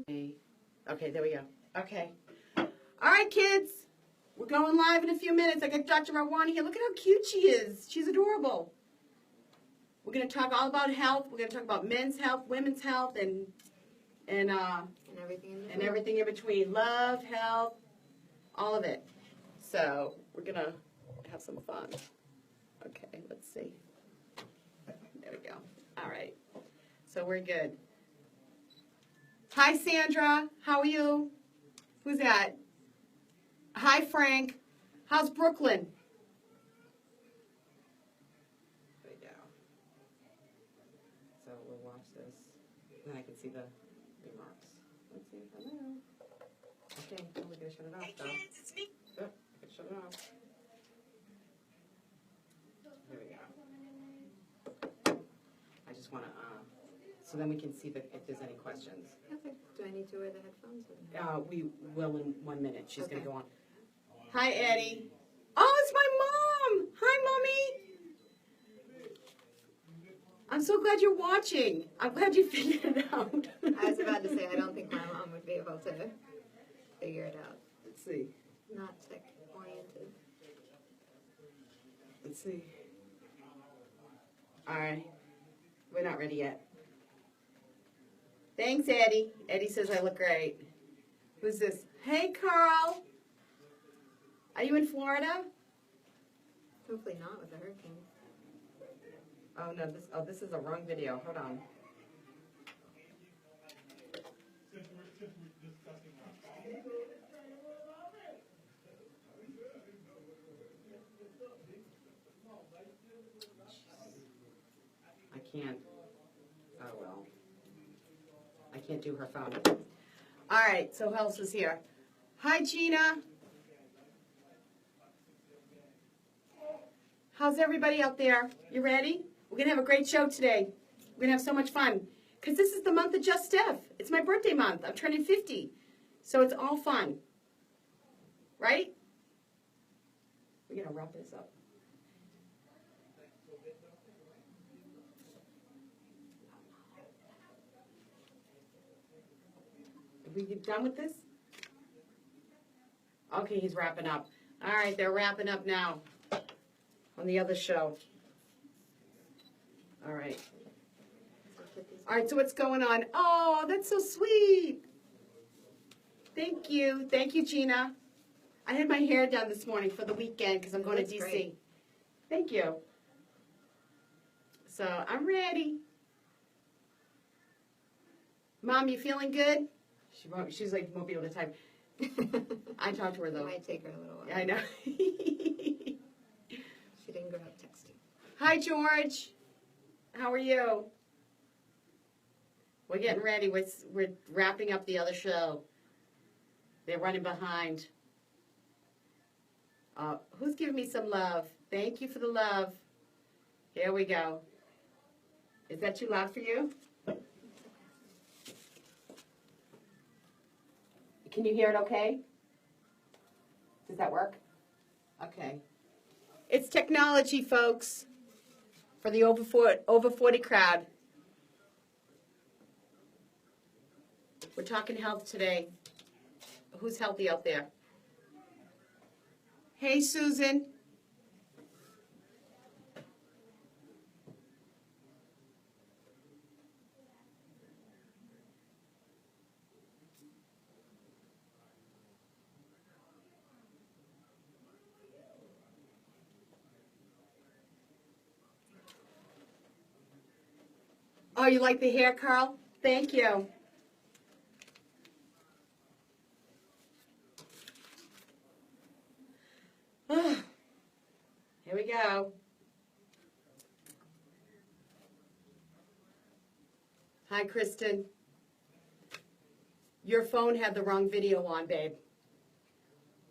Okay, there we go. Okay. All right, kids. We're going live in a few minutes. I got Dr. Relwani here. Look at how cute she is. She's adorable. We're going to talk all about health. We're going to talk about men's health, women's health, and everything in between. Love, health, all of it. So we're going to have some fun. Okay, let's see. There we go. All right. So we're good. Hi, Sandra. How are you? Who's that? Hi, Frank. How's Brooklyn? There we go. So we'll watch this. Then I can see the remarks. Let's see. Hello. Okay, we're going to shut it off, though. Hey, kids, it's me. Oh, I can shut it off. There we go. I just want to, so then we can see if there's any questions. Okay. Do I need to wear the headphones? We will in 1 minute. She's going to go on. Hi, Eddie. Oh, it's my mom. Hi, Mommy. I'm so glad you're watching. I'm glad you figured it out. I was about to say, I don't think my mom would be able to figure it out. Let's see. Not tech-oriented. Let's see. All right. We're not ready yet. Thanks, Eddie. Eddie says I look great. Who's this? Hey, Carl. Are you in Florida? Hopefully not with the hurricane. Oh, no. This is a wrong video. Hold on. I can't. Oh, well. I can't do her phone. All right. So who else is here? Hi, Gina. How's everybody out there? You ready? We're going to have a great show today. We're going to have so much fun. Because this is the month of Just Steph. It's my birthday month. I'm turning 50. So it's all fun. Right? We're going to wrap this up. Are we done with this? Okay, he's wrapping up. All right, they're wrapping up now. On the other show. All right. All right, so what's going on? Oh, that's so sweet. Thank you. Thank you, Gina. I had my hair done this morning for the weekend because I'm going to DC. Great. Thank you. So I'm ready. Mom, you feeling good? She's like, won't be able to type. I talked to her, though. It might take her a little while. I know. She didn't grow up texting. Hi, George. How are you? We're getting ready. We're wrapping up the other show. They're running behind. Who's giving me some love? Thank you for the love. Here we go. Is that too loud for you? Can you hear it okay? Does that work? Okay. It's technology, folks, for the over 40 crowd. We're talking health today. Who's healthy out there? Hey, Susan. Oh, you like the hair, Carl? Thank you. Here we go. Hi, Kristen. Your phone had the wrong video on, babe.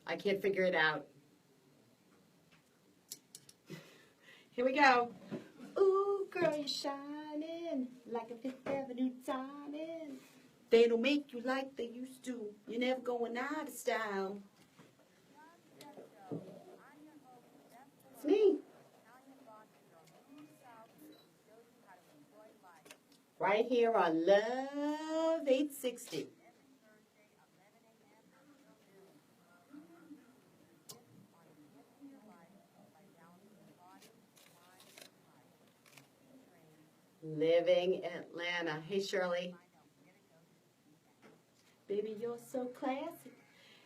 I can't figure it out. Here we go. Ooh, girl, you're shining like a Fifth Avenue diamond. They don't make you like they used to. You're never going out of style. It's me. Right here on Love 860. living Atlanta. Hey, Shirley. Baby, you're so classy.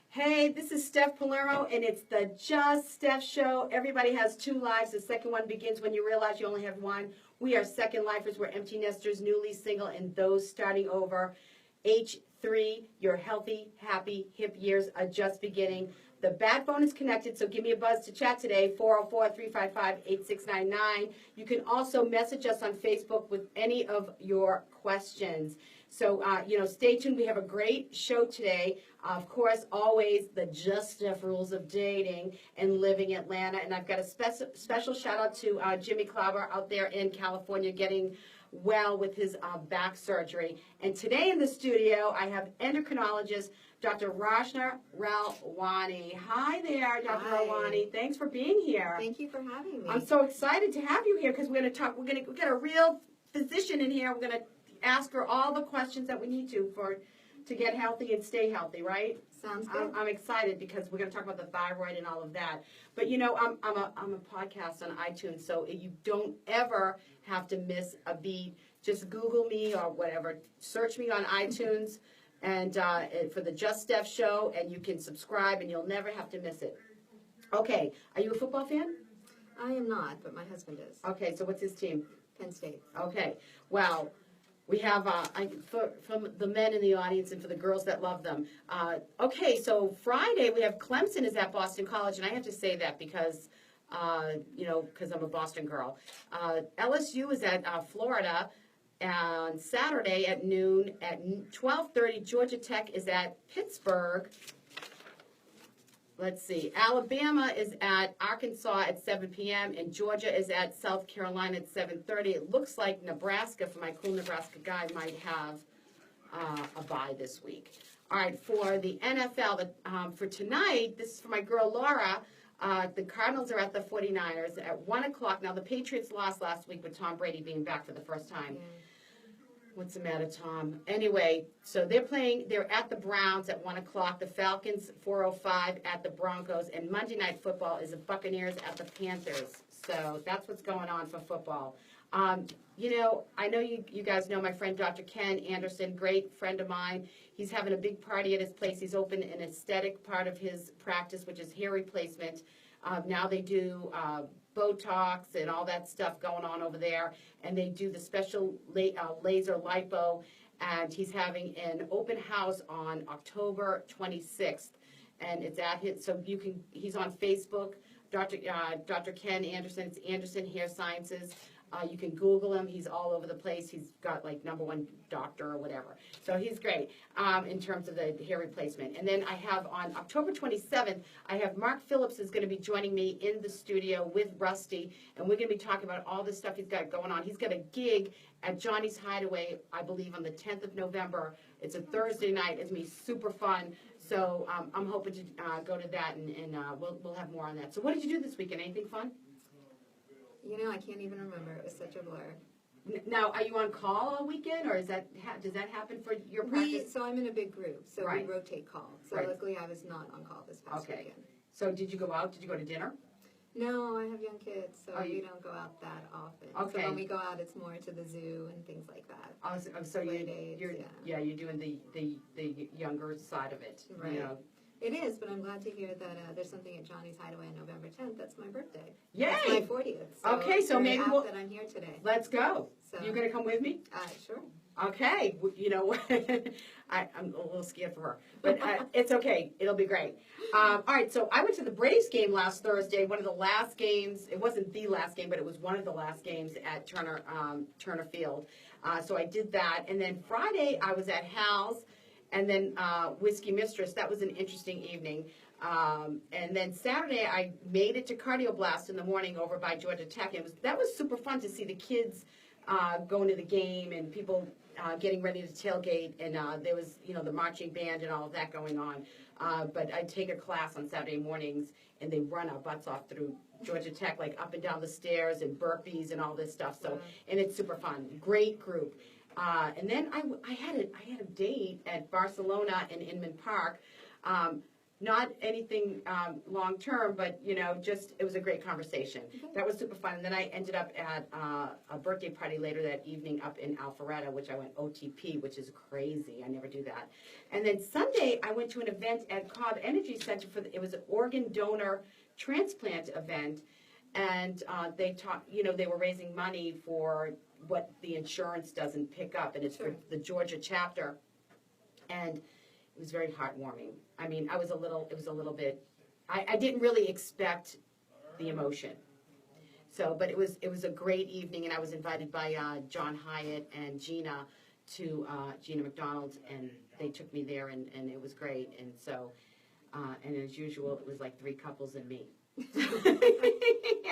Hey, this is Steph Palermo, and it's the Just Steph Show. Everybody has two lives. The second one begins when you realize you only have one. We are second lifers. We're empty nesters, newly single, and those starting over. H3, your healthy, happy, hip years are just beginning. The bad phone is connected, so give me a buzz to chat today, 404-355-8699. You can also message us on Facebook with any of your questions. So, stay tuned. We have a great show today. Of course, always the Just Steph rules of dating and living Atlanta. And I've got a special shout out to Jimmy Klauber out there in California getting well with his back surgery. And today in the studio, I have endocrinologist Dr. Rachna Relwani. Hi there, Dr. Hi. Relwani. Thanks for being here. Thank you for having me. I'm so excited to have you here because we're going to talk. We got a real physician in here. We're going to ask her all the questions that we need to get healthy and stay healthy, right? Sounds good. I'm excited because we're going to talk about the thyroid and all of that. But I'm a podcast on iTunes, so you don't ever have to miss a beat. Just Google me or whatever. Search me on iTunes and for the Just Steph Show, and you can subscribe, and you'll never have to miss it. Okay, are you a football fan? I am not, but my husband is. Okay, so what's his team? Penn State. Okay, well, we have, from the men in the audience and for the girls that love them. Okay, so Friday we have Clemson is at Boston College, and I have to say that because, because I'm a Boston girl. LSU is at Florida on Saturday at noon. At 12:30, Georgia Tech is at Pittsburgh. Let's see. Alabama is at Arkansas at 7 p.m. and Georgia is at South Carolina at 7:30. It looks like Nebraska, for my cool Nebraska guy, might have a bye this week. All right, for the NFL, for tonight, this is for my girl Laura. The Cardinals are at the 49ers at 1 o'clock. Now, the Patriots lost last week with Tom Brady being back for the first time. Yeah. What's the matter, Tom? Anyway, so they're at the Browns at 1 o'clock. The Falcons, 4:05 at the Broncos. And Monday Night Football is the Buccaneers at the Panthers. So that's what's going on for football. I know you guys know my friend Dr. Ken Anderson, great friend of mine. He's having a big party at his place. He's opened an aesthetic part of his practice, which is hair replacement. Now they do Botox and all that stuff going on over there, and they do the special laser lipo, and he's having an open house on October 26th, and it's at his, so he's on Facebook, Dr. Ken Anderson, it's Anderson Hair Sciences. You can Google him. He's all over the place. He's got like #1 doctor or whatever. So he's great in terms of the hair replacement. And then I have on October 27th, I have Mark Phillips is going to be joining me in the studio with Rusty. And we're going to be talking about all the stuff he's got going on. He's got a gig at Johnny's Hideaway, I believe, on the 10th of November. It's a Thursday night. It's going to be super fun. So I'm hoping to go to that, and we'll have more on that. So what did you do this weekend? Anything fun? I can't even remember. It was such a blur. Now, are you on call all weekend, or does that happen for your practice? So I'm in a big group, so Right. we rotate call. So Right. luckily I was not on call this past Okay. weekend. So did you go out? Did you go to dinner? No, I have young kids, so Oh, we don't go out that often. Okay. So when we go out, it's more to the zoo and things like that. So Play dates, you're you're doing the younger side of it. Right. You know. It is, but I'm glad to hear that there's something at Johnny's Hideaway on November 10th. That's my birthday. Yay! It's my 40th. So Okay, it's so very maybe apt we'll- that I'm here today. Let's go. So You gonna come with me? Sure. Okay. I'm a little scared for her, but it's okay. It'll be great. All right. So I went to the Braves game last Thursday. One of the last games. It wasn't the last game, but it was one of the last games at Turner Field. So I did that, and then Friday I was at Hal's, and then Whiskey Mistress. That was an interesting evening. And then Saturday I made it to Cardio Blast in the morning over by Georgia Tech. That was super fun to see the kids going to the game and people getting ready to tailgate, and there was the marching band and all of that going on. But I take a class on Saturday mornings, and they run our butts off through Georgia Tech, like up and down the stairs and burpees and all this stuff. So, and it's super fun. Great group. And then I had a date at Barcelona in Inman Park. Not anything long term, but just it was a great conversation. Okay. That was super fun. And then I ended up at a birthday party later that evening up in Alpharetta, which I went OTP, which is crazy. I never do that. And then Sunday I went to an event at Cobb Energy Center it was an organ donor transplant event, and they they were raising money for what the insurance doesn't pick up, and it's Sure. for the Georgia chapter, and it was very heartwarming. I mean, it was a little bit, I didn't really expect the emotion. So, but it was a great evening, and I was invited by John Hyatt and Gina Gina McDonald, and they took me there, and it was great. And so, and as usual, it was like 3 couples and me.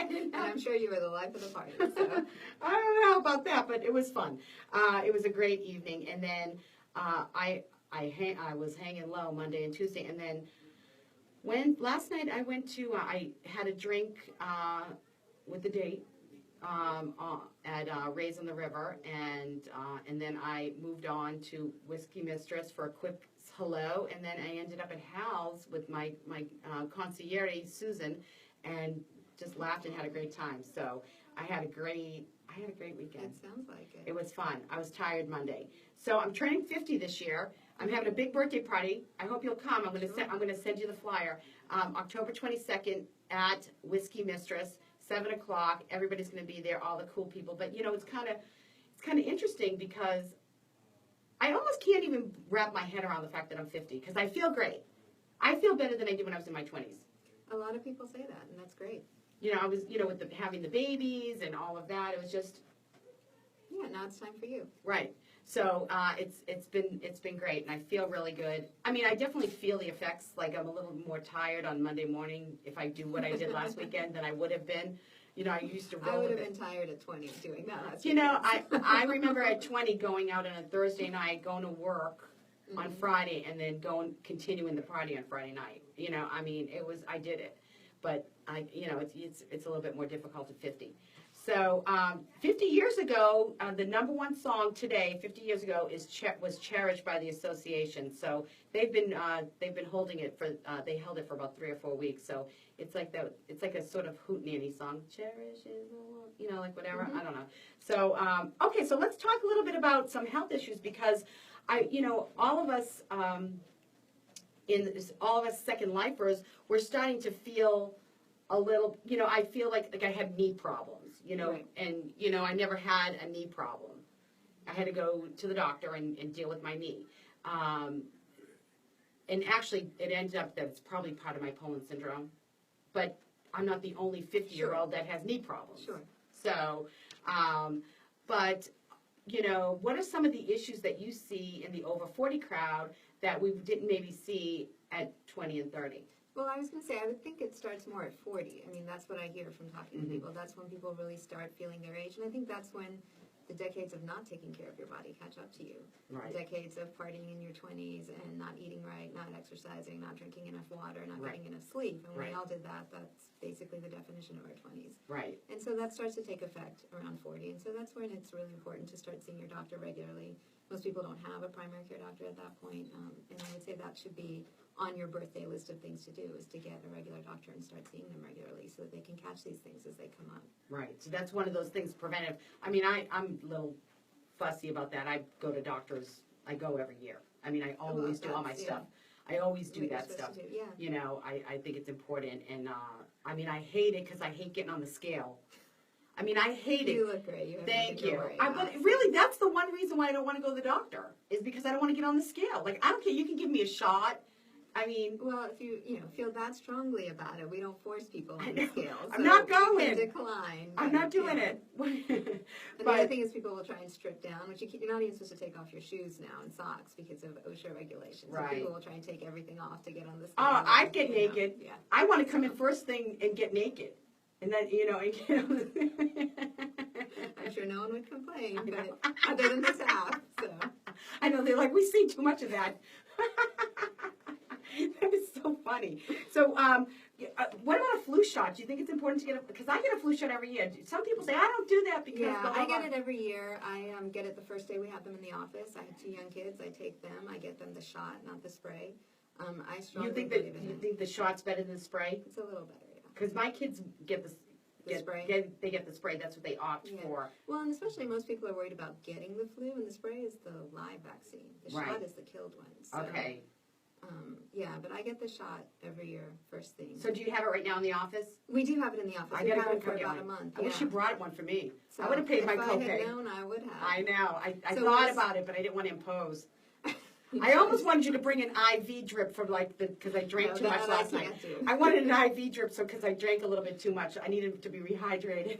And I'm sure you were the life of the party. So. I don't know about that, but it was fun. It was a great evening, and then I was hanging low Monday and Tuesday, and then last night I went to I had a drink with the date at Rays on the River, and then I moved on to Whiskey Mistress for a quick hello, and then I ended up at Hal's with my concierge Susan, and just laughed and had a great time. So I had a great weekend. It sounds like it. It was fun. I was tired Monday. So I'm turning 50 this year. I'm having a big birthday party. I hope you'll come. I'm going to send you the flyer. October 22nd at Whiskey Mistress, 7 o'clock. Everybody's going to be there, all the cool people. But it's kind of interesting because I almost can't even wrap my head around the fact that I'm 50 because I feel great. I feel better than I did when I was in my 20s. A lot of people say that, and that's great. I was, with having the babies and all of that, it was just. Yeah, now it's time for you. Right. So it's been great, and I feel really good. I mean, I definitely feel the effects. Like I'm a little more tired on Monday morning if I do what I did last weekend than I would have been. I used to roll. I would with have it. been tired at 20 doing that last weekend. I remember at 20 going out on a Thursday night, going to work on Friday, and then continuing the party on Friday night. I mean, I did it, but it's a little bit more difficult at 50. So 50 years ago, the number one song today, 50 years ago, was "Cherished" by the Association. So they've been holding it they held it for about 3 or 4 weeks. So it's like a sort of hootenanny song. Cherish is the one, like whatever. I don't know. So okay, so let's talk a little bit about some health issues because all of us all of us second lifers, we're starting to feel a little. I feel like I have knee problems. Right. And, I never had a knee problem. I had to go to the doctor and deal with my knee. And actually, it ended up that it's probably part of my Poland syndrome. But I'm not the only 50-year-old that has knee problems. Sure. So, but, what are some of the issues that you see in the over 40 crowd that we didn't maybe see at 20 and 30? Well, I was going to say, I would think it starts more at 40. I mean, that's what I hear from talking to people. That's when people really start feeling their age. And I think that's when the decades of not taking care of your body catch up to you. Right. The decades of partying in your 20s and not eating right, not exercising, not drinking enough water, not getting enough sleep. And when we all did that, that's basically the definition of our 20s. Right. And so that starts to take effect around 40. And so that's when it's really important to start seeing your doctor regularly. Most people don't have a primary care doctor at that point. And I would say that should be on your birthday list of things to do is to get a regular doctor and start seeing them regularly so that they can catch these things as they come up. Right. So that's one of those things, preventive. I mean, I'm a little fussy about that. I go to doctors. I go every year. I mean, I always do all my stuff. I always do that stuff. Yeah. I think it's important. And, I mean, I hate it because I hate getting on the scale. I mean, I hate it. You look great. You have Thank you. But really, that's the one reason why I don't want to go to the doctor is because I don't want to get on the scale. Like, I don't care. You can give me a shot. I mean, well, if you feel that strongly about it, we don't force people on the scale. So I'm not going. You can decline. I'm not doing it. And the other thing is people will try and strip down, which you're not even supposed to take off your shoes now and socks because of OSHA regulations. Right. So people will try and take everything off to get on the scale. Oh, I'd get naked. Yeah. I want to come in first thing and get naked. And then, I'm sure no one would complain, but other than the tap, so. I know, they're like, we see too much of that. That is so funny. So, what about a flu shot? Do you think it's important to get because I get a flu shot every year. Some people say, I don't do that because... Yeah, I get it every year. I get it the first day we have them in the office. I have 2 young kids. I take them. I get them the shot, not the spray. I strongly You think believe in you it. think the shot's better than the spray? It's a little better, yeah. Because my kids get The spray? they get the spray. That's what they opt Yeah. for. Well, and especially most people are worried about getting the flu, and the spray is the live vaccine. The Right. shot is the killed one. So, Okay. yeah, but I get the shot every year, first thing. So do you have it right now in the office? We do have it in the office. I We've gotta had go it for get about one. a month. I wish yeah. you brought one for me. So I would have paid my if I copay. had known, I would have. I know. I So thought what's- about it, but I didn't want to impose. I almost wanted you to bring an IV drip for because I drank too much last night. I wanted an IV drip because I drank a little bit too much. I needed to be rehydrated.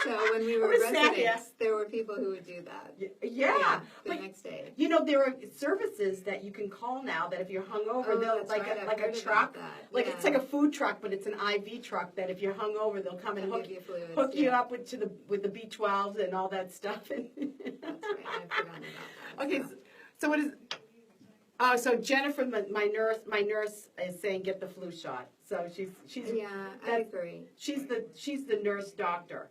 So when we were I'm gonna snap residents, there were people who would do that. Yeah. The But next day. you know, there are services that you can call now that if you're hungover, Oh, they'll that's like right. I've like a heard about truck. that. Like Yeah. it's like a food truck, but it's an IV truck that if you're hungover, they'll come and They'll hook give you fluids, hook you yeah. up with the B12s and all that stuff. That's right. I've forgotten about that. Okay, so. so what is? Oh, so Jennifer, my nurse is saying get the flu shot. So she's Yeah, I that's- agree. she's the nurse doctor.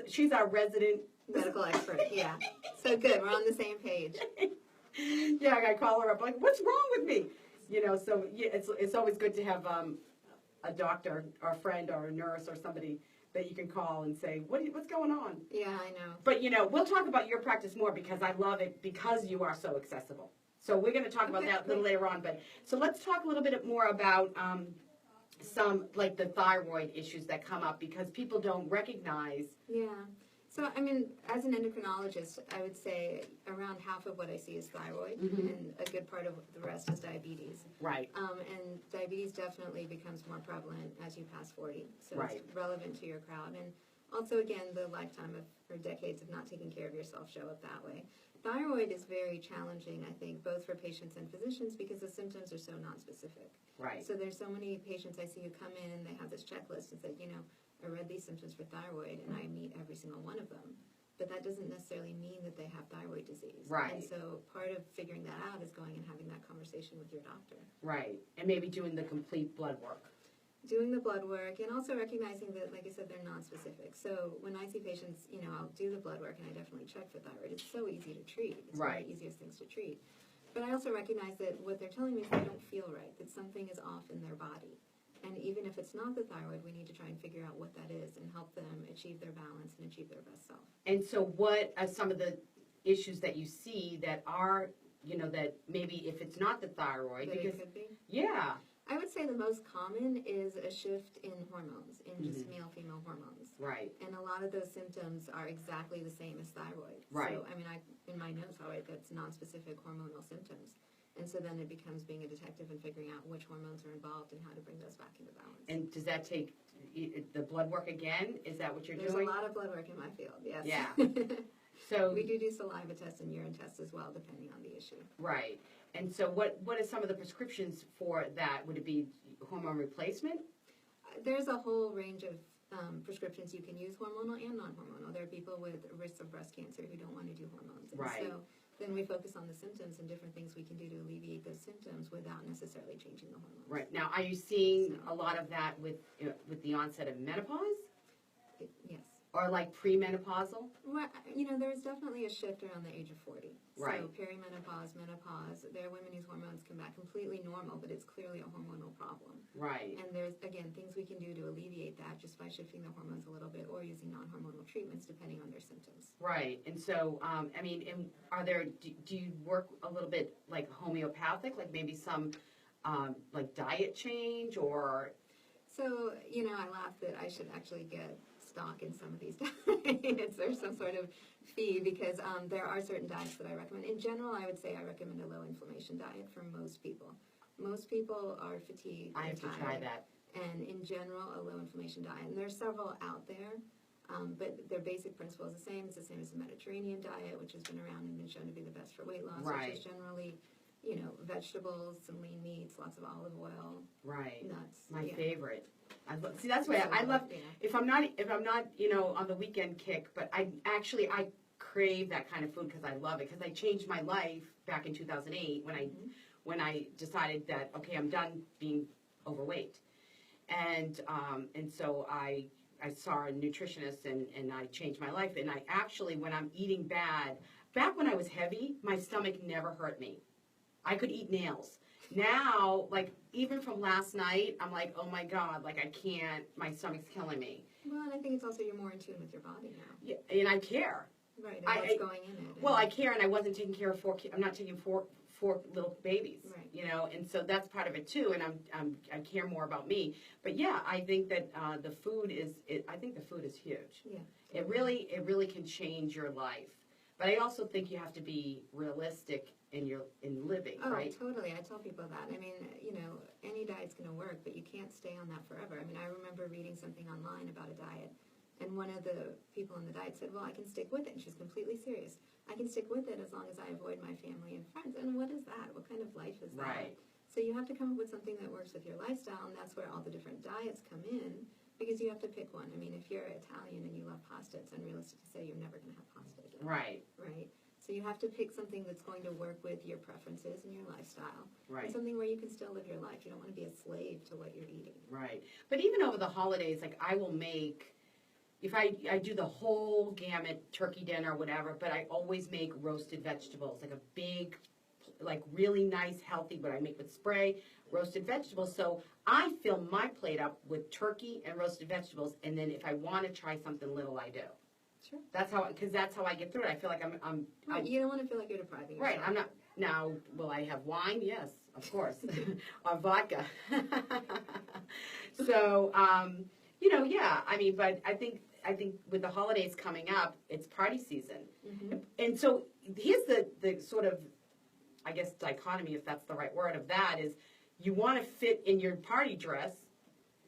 She's our resident. Medical expert. Yeah. So good. We're on the same page. Yeah, I call her up like, what's wrong with me? You know, so yeah, it's always good to have a doctor or a friend or a nurse or somebody that you can call and say, what's going on? Yeah, I know. But you know, we'll talk about your practice more because I love it because you are so accessible. So we're going to talk about Okay, that a little great. later on. But so let's talk a little bit more about some like the thyroid issues that come up because people don't recognize. Yeah. So, I mean, as an endocrinologist, I would say around half of what I see is thyroid, and a good part of the rest is diabetes. Right. And diabetes definitely becomes more prevalent as you pass 40. So Right. it's relevant to your crowd. And also, again, the lifetime of, or decades of not taking care of yourself show up that way. Thyroid is very challenging, I think, both for patients and physicians because the symptoms are so nonspecific. Right. So there's so many patients I see who come in and they have this checklist and say, you know, I read these symptoms for thyroid and I meet every single one of them. But that doesn't necessarily mean that they have thyroid disease. Right. And so part of figuring that out is going and having that conversation with your doctor. Right. And maybe doing the complete blood work. Doing the blood work and also recognizing that, like I said, they're non-specific. So when I see patients, you know, I'll do the blood work and I definitely check for thyroid. It's so easy to treat. It's one of the easiest things to treat. But I also recognize that what they're telling me is they don't feel right, that something is off in their body. And even if it's not the thyroid, we need to try and figure out what that is and help them achieve their balance and achieve their best self. And so what are some of the issues that you see that are, you know, that maybe if it's not the thyroid, That because, it could be. yeah, I would say the most common is a shift in hormones, in just male-female hormones. right, And a lot of those symptoms are exactly the same as thyroid. Right. So, I mean, in my notes, I write that's non-specific hormonal symptoms. And so then it becomes being a detective and figuring out which hormones are involved and how to bring those back into balance. and does that take the blood work again? Is that what you're There's doing? a lot of blood work in my field, yes. Yeah. So, We do saliva tests and urine tests as well, depending on the issue. right, and so what are some of the prescriptions for that? Would it be hormone replacement? There's a whole range of prescriptions you can use, hormonal and non-hormonal. There are people with risks of breast cancer who don't want to do hormones. And Right. so then we focus on the symptoms and different things we can do to alleviate those symptoms without necessarily changing the hormones. Right, now, are you seeing a lot of that with the onset of menopause? Yes. Or like premenopausal? Well, you know, there's definitely a shift around the age of 40. Right. So perimenopause, menopause, there are women whose hormones come back completely normal, but it's clearly a hormonal problem. Right, And there's, again, things we can do to alleviate that just by shifting the hormones a little bit or using non-hormonal treatments depending on their symptoms. right, and so, I mean, and are there, do you work a little bit like homeopathic, like maybe some, like diet change or? So, you know, I laugh that I should actually get stock in some of these diets. There's some sort of fee because there are certain diets that I recommend. In general, I would say I recommend a low inflammation diet for most people. Most people are fatigued. I have to and try tired, that. And in general, a low inflammation diet. And there's several out there, but their basic principle is the same. It's the same as the Mediterranean diet, which has been around and been shown to be the best for weight loss, Right. which is generally, you know, vegetables, some lean meats, lots of olive oil, Right, nuts. my yeah. favorite. See, that's why I love, Yeah. if I'm not, you know, on the weekend kick, but I crave that kind of food because I love it, because I changed my life back in 2008 when I decided that, okay, I'm done being overweight. And so I saw a nutritionist and I changed my life. And I actually, when I'm eating bad, back when I was heavy, my stomach never hurt me. I could eat nails. Now, like, even from last night, I'm like, oh my God, like, I can't, my stomach's killing me. Well, and I think it's also you're more in tune with your body now. Yeah, and I care. Right, and what's going in it. Well, I care, and I wasn't taking care of I'm not taking four little babies, right. you know, and so that's part of it too, and I care more about me. But yeah, I think that the food I think the food is huge. Yeah. It really can change your life. But I also think you have to be realistic in living, right? Oh, totally. I tell people that. I mean, you know, any diet's going to work, but you can't stay on that forever. I mean, I remember reading something online about a diet, and one of the people in the diet said, well, I can stick with it. And she's completely serious. I can stick with it as long as I avoid my family and friends. And what is that? What kind of life is that? Right. So you have to come up with something that works with your lifestyle, and that's where all the different diets come in, because you have to pick one. I mean, if you're Italian and you love pasta, it's unrealistic to say you're never going to have pasta again. Right. Right. So you have to pick something that's going to work with your preferences and your lifestyle. Right. And something where you can still live your life. You don't want to be a slave to what you're eating. Right. But even over the holidays, like, I will make, if I do the whole gamut, turkey dinner, whatever, but I always make roasted vegetables, like a big, like really nice, healthy, what I make with spray, roasted vegetables. So I fill my plate up with turkey and roasted vegetables, and then if I want to try something little, I do. Sure. That's how I get through it. I feel like I'm right. You don't want to feel like you're depriving yourself. Right. I'm not. Now, will I have wine? Yes, of course, or vodka. So, you know, yeah. I mean, but I think with the holidays coming up, it's party season, and so here's the sort of, I guess, dichotomy, if that's the right word, of that is you want to fit in your party dress,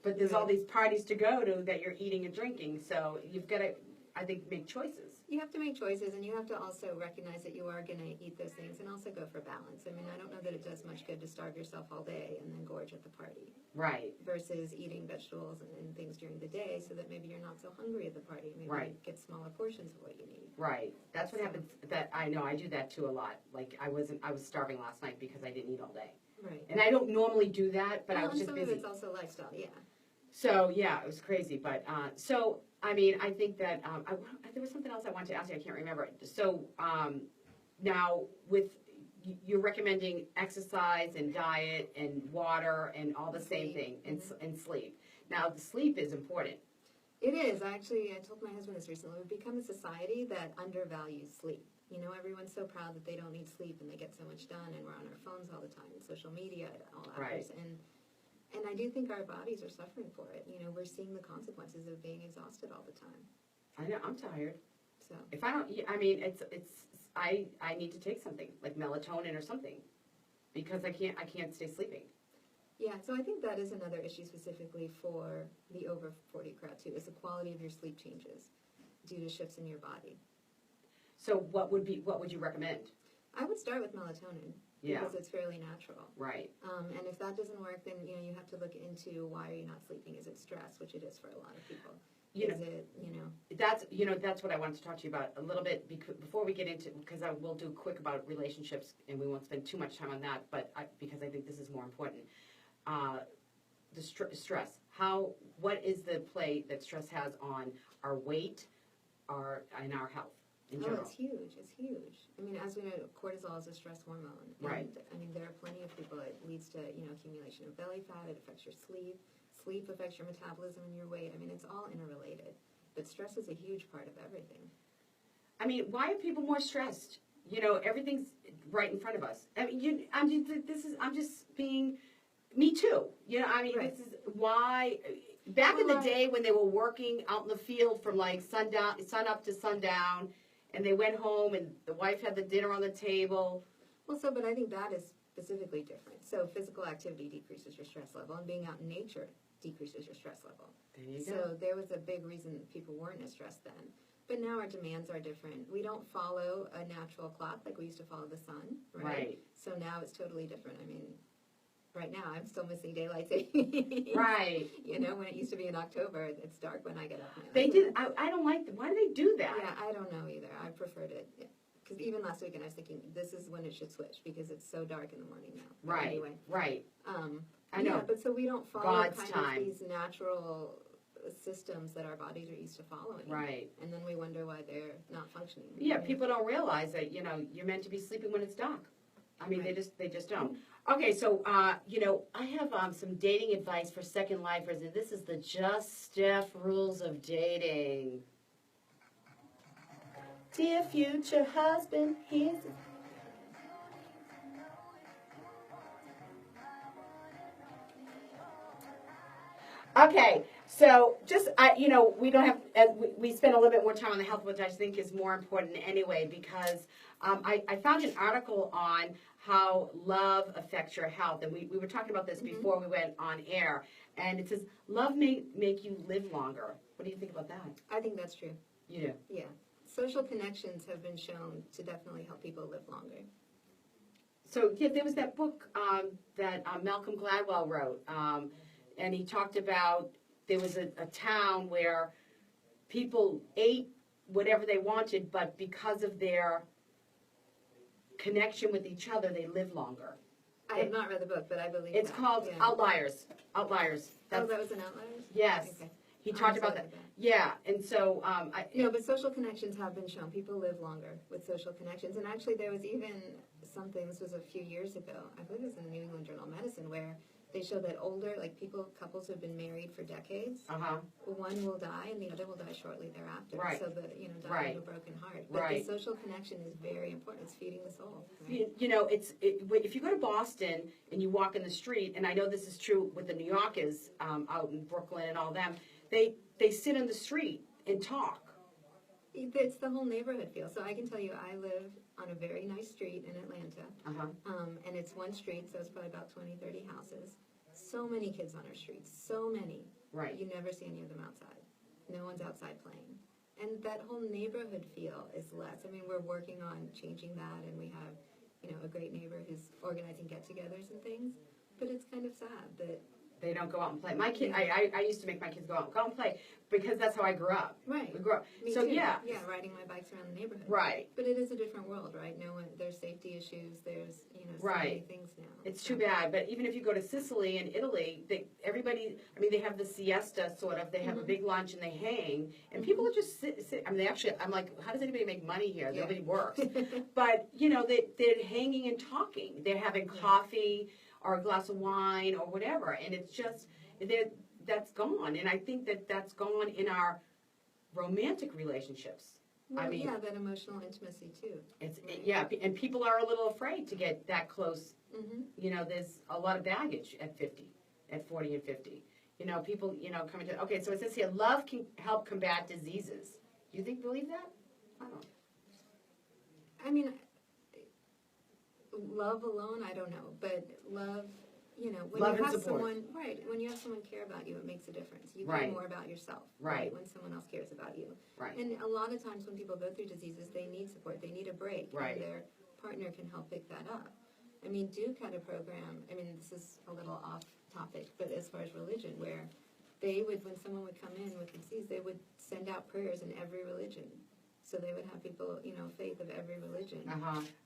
but there's all these parties to go to that you're eating and drinking. So you've got to, I think, make choices. You have to make choices, and you have to also recognize that you are going to eat those things, and also go for balance. I mean, I don't know that it does much good to starve yourself all day and then gorge at the party. Right. Versus eating vegetables and things during the day, so that maybe you're not so hungry at the party. Maybe you get smaller portions of what you need. Right. That's what happens. That I know. I do that too a lot. Like I was starving last night because I didn't eat all day. Right. And I don't normally do that, but I was just some busy. Of it's also lifestyle. Yeah. So yeah, it was crazy. But so I mean, I think that there was something else I wanted to ask you. I can't remember. So now with you're recommending exercise and diet and water and all the same thing and sleep. Now the sleep is important. It is. I told my husband this recently. We've become a society that undervalues sleep. You know, everyone's so proud that they don't need sleep and they get so much done, and we're on our phones all the time and social media at all hours. And I do think our bodies are suffering for it. You know, we're seeing the consequences of being exhausted all the time. I know. I'm tired. So if I don't, I mean, I need to take something like melatonin or something because I can't stay sleeping. Yeah, so I think that is another issue specifically for the over 40 crowd too, is the quality of your sleep changes due to shifts in your body. So what would you recommend? I would start with melatonin because it's fairly natural. Right. And if that doesn't work, then you have to look into why are you not sleeping? Is it stress, which it is for a lot of people? That's what I wanted to talk to you about a little bit before we get into, because I will do quick about relationships and we won't spend too much time on that, but because I think this is more important. The stress. What is the play that stress has on our weight, and our health in general? It's huge. It's huge. I mean, as we know, cortisol is a stress hormone. Right. And, I mean, there are plenty of people. It leads to accumulation of belly fat. It affects your sleep. Sleep affects your metabolism and your weight. I mean, it's all interrelated. But stress is a huge part of everything. I mean, why are people more stressed? You know, everything's right in front of us. I mean, I'm just being, me too. You know, I mean, This is why, back in the day when they were working out in the field from like sun up to sundown, and they went home and the wife had the dinner on the table. Well, but I think that is specifically different. So physical activity decreases your stress level, and being out in nature decreases your stress level. There you go. So there was a big reason people weren't as stressed then. But now our demands are different. We don't follow a natural clock like we used to follow the sun, right? So now it's totally different. I mean, right now I'm still missing daylight savings. Right. You know, when it used to be in October, it's dark when I get up. They did. I don't like them. Why do they do that? Yeah, I don't know either. I preferred it. Because even last weekend I was thinking, this is when it should switch because it's so dark in the morning now. But right. Anyway. Right. I know. Yeah, but so we don't follow God's kind time. of these natural systems that our bodies are used to following. Right. And then we wonder why they're not functioning. Yeah, people don't realize that, you're meant to be sleeping when it's dark. I mean, they just don't. Okay, so, I have some dating advice for second lifers, and this is the Just Steph rules of dating. Dear future husband, here's... Okay, so just, we don't have, we spend a little bit more time on the health, which I think is more important anyway, because I found an article on how love affects your health, and we were talking about this before we went on air, and it says, love may make you live longer. What do you think about that? I think that's true. You do? Yeah. Social connections have been shown to definitely help people live longer. So, yeah, there was that book that Malcolm Gladwell wrote, and he talked about there was a town where people ate whatever they wanted, but because of their connection with each other, they live longer. I have not read the book, but I believe it's that. called Yeah. Outliers. Outliers. Oh, that was an Outliers? Yes. Okay. He talked about that. Yeah, and so but social connections have been shown. People live longer with social connections. And actually, there was even something, this was a few years ago, I believe it was in the New England Journal of Medicine, where they showed that older, couples who have been married for decades, one will die and the other will die shortly thereafter. Right. So die of a broken heart. But the social connection is very important. It's feeding the soul. Right? If you go to Boston and you walk in the street, and I know this is true with the New Yorkers out in Brooklyn and all them, they sit in the street and talk. It's the whole neighborhood feel. So I can tell you, I live on a very nice street in Atlanta, and it's one street, so it's probably about 20, 30 houses. So many kids on our streets, so many. Right. You never see any of them outside. No one's outside playing. And that whole neighborhood feel is less. I mean, we're working on changing that, and we have, a great neighbor who's organizing get-togethers and things. But it's kind of sad that they don't go out and play. My kid, I used to make my kids go out and play because that's how I grew up. Right. We grew up. Me so too. yeah, riding my bikes around the neighborhood. Right. But it is a different world, right? There's safety issues. There's so many things now. It's too bad. But even if you go to Sicily and Italy, they have the siesta sort of. They have a big lunch and they hang, and people are just sit. I mean, I'm like, how does anybody make money here? Yeah. Nobody works. But they're hanging and talking. They're having coffee or a glass of wine or whatever, and it's just that's gone. And I think that's gone in our romantic relationships. Well, I mean, that emotional intimacy too. And people are a little afraid to get that close. There's a lot of baggage at 50, at 40 and 50. People, coming to. Okay, so it says here, love can help combat diseases. Do you believe that? I don't. I mean, love alone, I don't know, but love. When love you have support. someone, when you have someone care about you, it makes a difference. You care more about yourself, right? When someone else cares about you, right? And a lot of times when people go through diseases, they need support. They need a break, right? And their partner can help pick that up. I mean, Duke had a program. I mean, this is a little off topic, but as far as religion, where they would, when someone would come in with disease, they would send out prayers in every religion. So they would have people, faith of every religion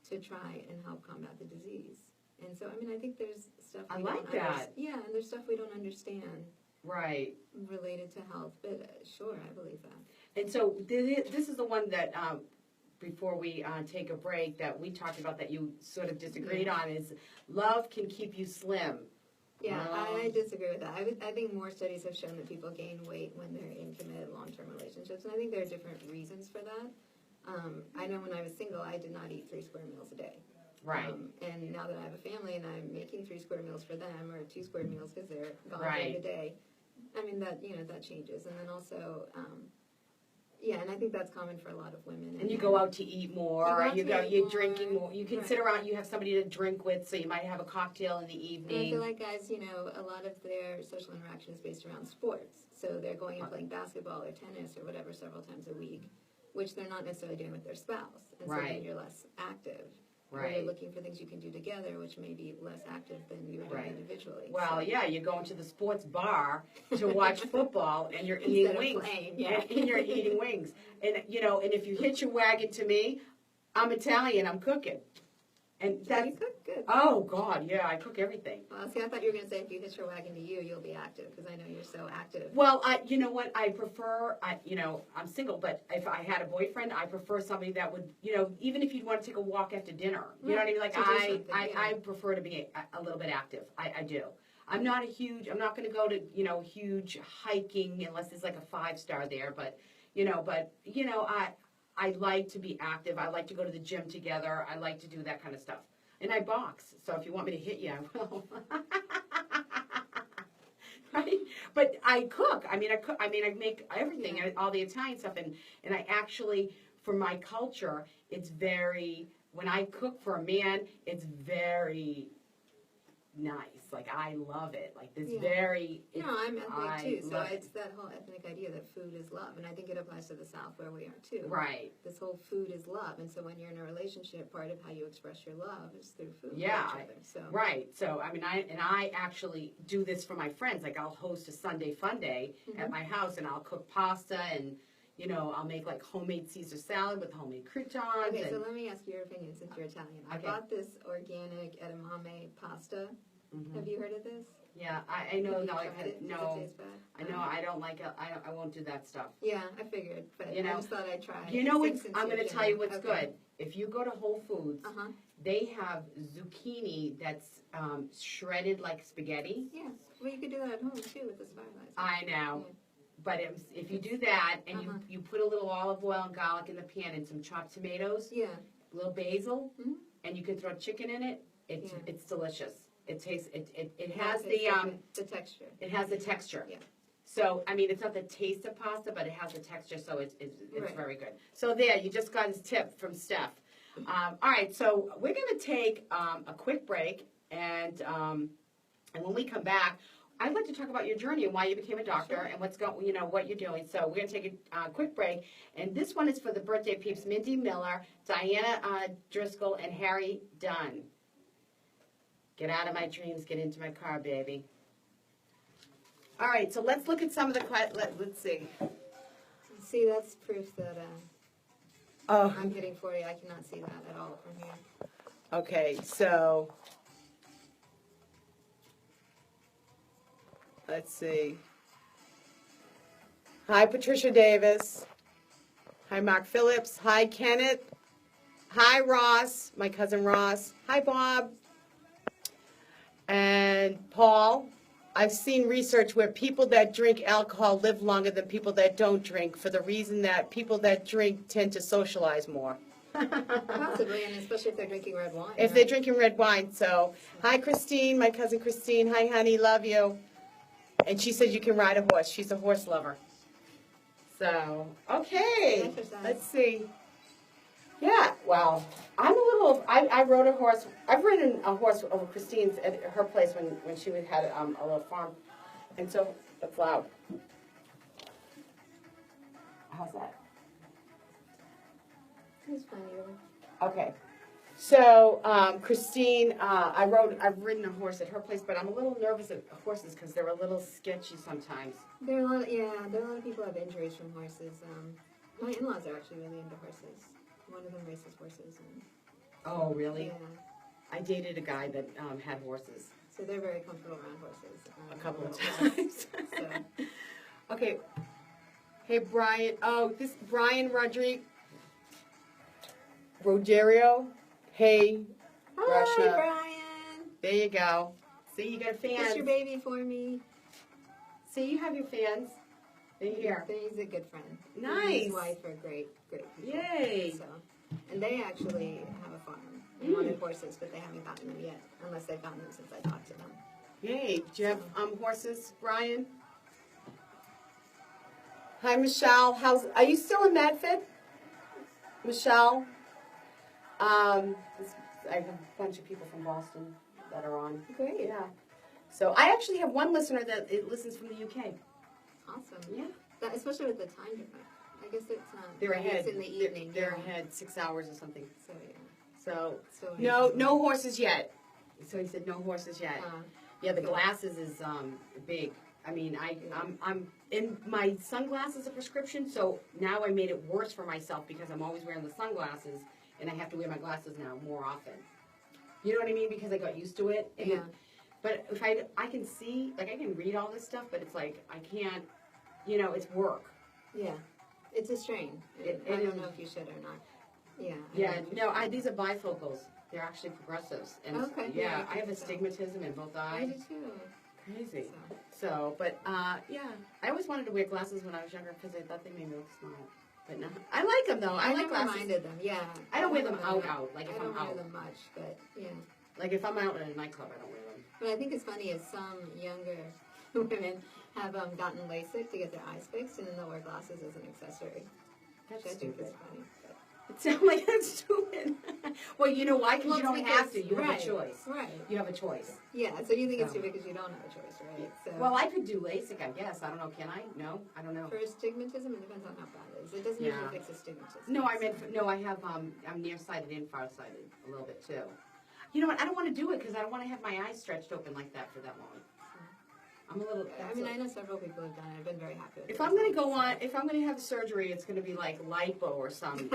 to try and help combat the disease. And so, I mean, I think there's stuff we don't understand. Yeah, and there's stuff we don't understand. Right. Related to health, but sure, I believe that. And so this is the one that, before we take a break, that we talked about that you sort of disagreed on, is love can keep you slim. Yeah, I disagree with that. I think more studies have shown that people gain weight when they're in committed long-term relationships, and I think there are different reasons for that. I know when I was single, I did not eat 3 square meals a day. Right. And now that I have a family and I'm making 3 square meals for them, or 2 square meals because they're gone during the day, I mean, that changes. And then also, and I think that's common for a lot of women. And you go out to eat more, you're drinking more. You can sit around, you have somebody to drink with, so you might have a cocktail in the evening. And I feel like guys, a lot of their social interaction is based around sports. So they're going and playing basketball or tennis or whatever several times a week, which they're not necessarily doing with their spouse. And so then you're less active. Right. Or you're looking for things you can do together, which may be less active than you were doing individually. Well, you're going to the sports bar to watch football, and you're eating wings. And you're eating wings. And, and if you hitch your wagon to me, I'm Italian, I'm cooking. And Yeah, that's, you cook good. oh God, yeah, I cook everything. Well, see, I thought you were going to say if you hitch your wagon to you, you'll be active, because I know you're so active. Well, you know what, I prefer, I'm single, but if I had a boyfriend, I prefer somebody that would, even if you'd want to take a walk after dinner, you know what I mean? Like, To do something, I prefer to be a little bit active. I do. I'm not going to go to, huge hiking unless it's like a 5-star there, but, I like to be active. I like to go to the gym together. I like to do that kind of stuff. And I box, so if you want me to hit you, I will. Right? But I cook. I make everything, all the Italian stuff, and I actually, for my culture, it's very, when I cook for a man, it's very nice. Like, I love it. Like, this very. No, I'm ethnic too, so love it's that whole ethnic idea that food is love, and I think it applies to the South where we are too. Right. This whole food is love, and so when you're in a relationship, part of how you express your love is through food. Yeah. With each other, so. Right. So, I actually do this for my friends. Like, I'll host a Sunday fun day at my house, and I'll cook pasta, and, I'll make, like, homemade Caesar salad with homemade croutons. Okay, so let me ask your opinion since you're Italian. I bought this organic edamame pasta. Mm-hmm. Have you heard of this? Yeah, I know. Have you No, tried it? no. Does it taste bad? I know. I don't like it. I won't do that stuff. Yeah, I figured, but I just thought I'd try it. You know what? Since I'm you're going to tell you what's okay. good. If you go to Whole Foods, they have zucchini that's shredded like spaghetti. Yeah, well, you could do that at home too with the firelight. I know. Yeah. But if you do that and you put a little olive oil and garlic in the pan and some chopped tomatoes, Yeah. a little basil, and you can throw chicken in it, it's delicious. It tastes. It has the texture. It has the texture. Yeah. So it's not the taste of pasta, but it has the texture, so it's Right. very good. So there, you just got his tip from Steph. All right, so we're going to take a quick break, and when we come back, I'd like to talk about your journey and why you became a doctor and what you're doing. So we're going to take a quick break, and this one is for the birthday peeps: Mindy Miller, Diana Driscoll, and Harry Dunn. Get out of my dreams, get into my car, baby. All right, so let's look at some of the let's see. See, that's proof that Oh, I'm hitting 40. I cannot see that at all from here. okay, so let's see. Hi, Patricia Davis. Hi, Mark Phillips. Hi, Kenneth. Hi, Ross, my cousin Ross. Hi, Bob. And Paul. I've seen research where people that drink alcohol live longer than people that don't drink, for the reason that people that drink tend to socialize more. Possibly, and especially if they're drinking red wine. If they're drinking red wine. So, hi, Christine, my cousin Christine. Hi, honey, love you. And she said you can ride a horse. She's a horse lover. So, okay, let's see. Yeah, well, I rode a horse. I've ridden a horse over Christine's at her place when she had a little farm. And so, it's loud. How's that? It's fine, Okay. So, Christine, I've ridden a horse at her place, but I'm a little nervous at horses because they're a little sketchy sometimes. There are a lot of people have injuries from horses. My in-laws are actually really into horses. One of them races horses. Oh, really? Yeah. I dated a guy that had horses. So they're very comfortable around horses. A couple of times. So. Okay. Hey, Brian. Oh, this Brian Rogerio. Hey, Hi, Rachna. Brian. There you go. See, you got fans. Kiss your baby for me. See, you have your fans. They're here. He's a good friend. He and Nice. his wife are great people. Yay. So, and they actually have a farm and wanted horses, but they haven't gotten them yet, unless they've gotten them since I talked to them. Yay. Do you have horses, Brian? Hi, Michelle. Are you still in Medford? Michelle? I have a bunch of people from Boston that are on. Great. Yeah. So I actually have one listener that listens from the UK. Awesome. Yeah. Especially with the time difference. I guess it's not. They're ahead. It's in the evening. They're yeah. ahead 6 hours or something. So yeah. So So no horses yet. So he said no horses yet. Yeah, the good. glasses is big. I mean, I'm in my sunglasses a prescription, so now I made it worse for myself because I'm always wearing the sunglasses and I have to wear my glasses now more often. You know what I mean? Because I got used to it. And Yeah. but if I can see, like I can read all this stuff, but it's like I can't, you know, it's work. Yeah. It's a strain. It I don't is. know if you should or not. Yeah. Yeah, no, these are bifocals. They're actually progressives. And Okay. yeah, I have think so. astigmatism in both I eyes. do too. Crazy. So. So, but yeah, I always wanted to wear glasses when I was younger because I thought they made me look smart. But no, I like them though. I like never glasses. minded them. Yeah. I don't wear them never out. Like if I don't I'm out. wear them much, but yeah. Like if I'm out in a nightclub, I don't wear them. What I think is funny is some younger women have gotten LASIK to get their eyes fixed, and then they'll wear glasses as an accessory. That's Which I think stupid. is funny. But. It sounds like that's stupid. Well, you know why? Because Well, you don't it's have because- to. You have right, a choice. Right. You have a choice. Yeah, so you think it's So. stupid because you don't have a choice, right? So Well, I could do LASIK, I guess. I don't know. Can I? No, I don't know. for astigmatism, it depends on how bad it is. It doesn't Yeah. usually fix astigmatism. No, I meant no. I have. I'm nearsighted and farsighted a little bit too. You know what? I don't want to do it because I don't want to have my eyes stretched open like that for that long. I'm a little. I mean, I know several people who've done it. I've been very happy with it. If I'm gonna go on, if I'm gonna have surgery, it's gonna be like lipo or something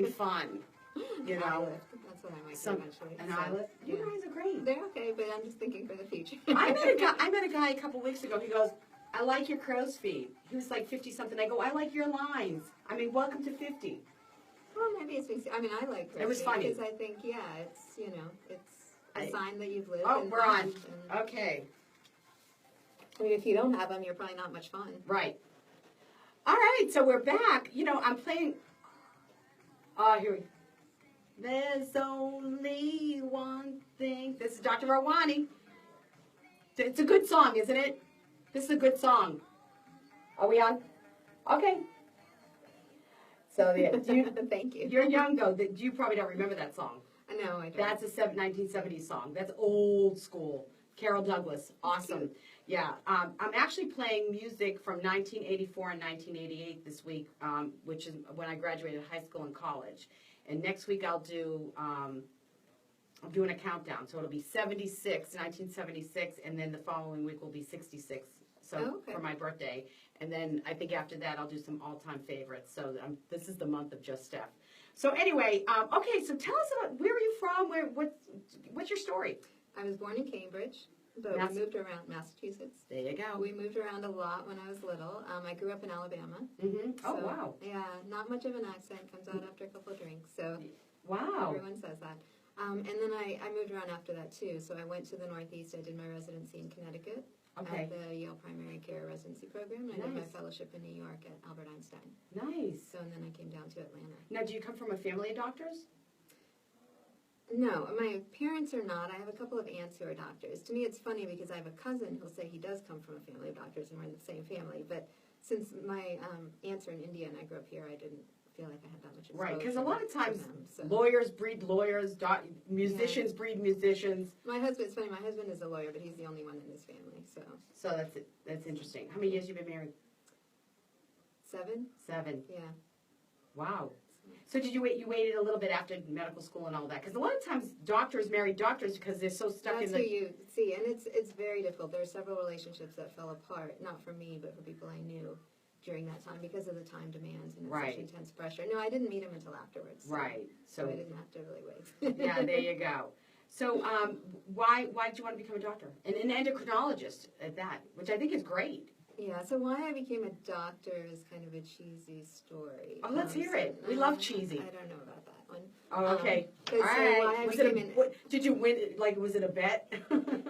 fun. You know, Eye lift. That's what I might do eventually. an So, eye lift. Your yeah. eyes are great. They're okay, but I'm just thinking for the future. I met a guy a couple weeks ago. He goes, "I like your crow's feet." He was like 50 something. I go, "I like your lines." I mean, welcome to 50. Well, maybe it's because, I mean, I like It was CrossFit funny. because I think, yeah, it's, you know, it's a sign that you've lived. Oh, and we're on. loved, and, Okay, I mean, if you don't have them, you're probably not much fun. right. All right, so we're back. You know, I'm playing. Here we go. There's only one thing. This is Dr. Relwani. It's a good song, isn't it? This is a good song. Are we on? Okay. So Thank you. you're young though. You probably don't remember that song. No, I don't. That's a 1970s song. That's old school. Carol Douglas. Awesome. Cute. Yeah. I'm actually playing music from 1984 and 1988 this week, which is when I graduated high school and college. And next week I'll do, I'm doing a countdown. So it'll be 1976, and then the following week will be 66. So okay. for my birthday. And then I think after that I'll do some all-time favorites. So this is the month of Just Steph. So anyway, okay, so tell us about, where are you from? What's your story? I was born in Cambridge, but we moved around Massachusetts. There you go. We moved around a lot when I was little. I grew up in Alabama. Mm-hmm. Oh, So, wow. Yeah, not much of an accent. Comes out after a couple of drinks. So Wow. everyone says that. And then I moved around after that too. So I went to the Northeast. I did my residency in Connecticut Okay. at the Yale Primary Care Residency Program. And I did my Nice. fellowship in New York at Albert Einstein. Nice. So and then I came down to Atlanta. Now, do you come from a family of doctors? No, my parents are not. I have a couple of aunts who are doctors. To me, it's funny because I have a cousin who'll say he does come from a family of doctors and we're in the same family. But since my aunts are in India and I grew up here, I didn't feel like I had that much exposure. Right, because a lot of to times them, so. lawyers breed lawyers, musicians breed musicians. My husband, it's funny, my husband is a lawyer, but he's the only one in his family, so. So that's interesting. How many years you been married? 7? 7. Yeah. Wow. So did you waited a little bit after medical school and all that? Because a lot of times doctors marry doctors because they're so stuck That's in who the... you see, and it's very difficult. There are several relationships that fell apart, not for me, but for people I knew during that time because of the time demands and Right. such intense pressure. No, I didn't meet him until afterwards. Right. So I didn't have to really wait. Yeah, there you go. So why did you want to become a doctor? And an endocrinologist at that, which I think is great. Yeah, so why I became a doctor is kind of a cheesy story. Oh, let's hear it. We love cheesy. I don't know about that one. Oh, okay. So All right. why I Was became did you win? Like, was it a bet?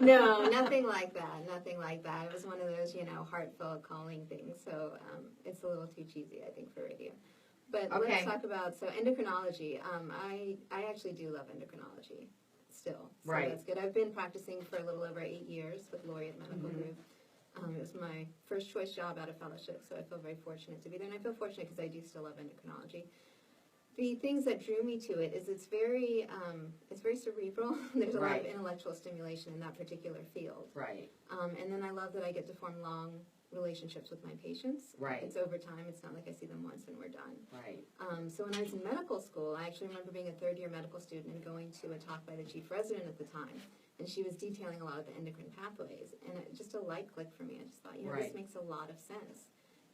No, nothing like that. Nothing like that. It was one of those, heartfelt calling things. So it's a little too cheesy, I think, for radio. But Okay. let's talk about, endocrinology. I actually do love endocrinology still. So Right. that's good. I've been practicing for a little over 8 years with Laureate Medical Mm-hmm. Group. It was my first choice job out of fellowship, so I feel very fortunate to be there. And I feel fortunate because I do still love endocrinology. The things that drew me to it is it's very cerebral. There's a lot of Right. intellectual stimulation in that particular field. Right. And then I love that I get to form long relationships with my patients. Right. It's over time. It's not like I see them once and we're done. Right. So when I was in medical school, I actually remember being a third-year medical student and going to a talk by the chief resident at the time. And she was detailing a lot of the endocrine pathways. And just a light clicked for me. I just thought, Right. this makes a lot of sense.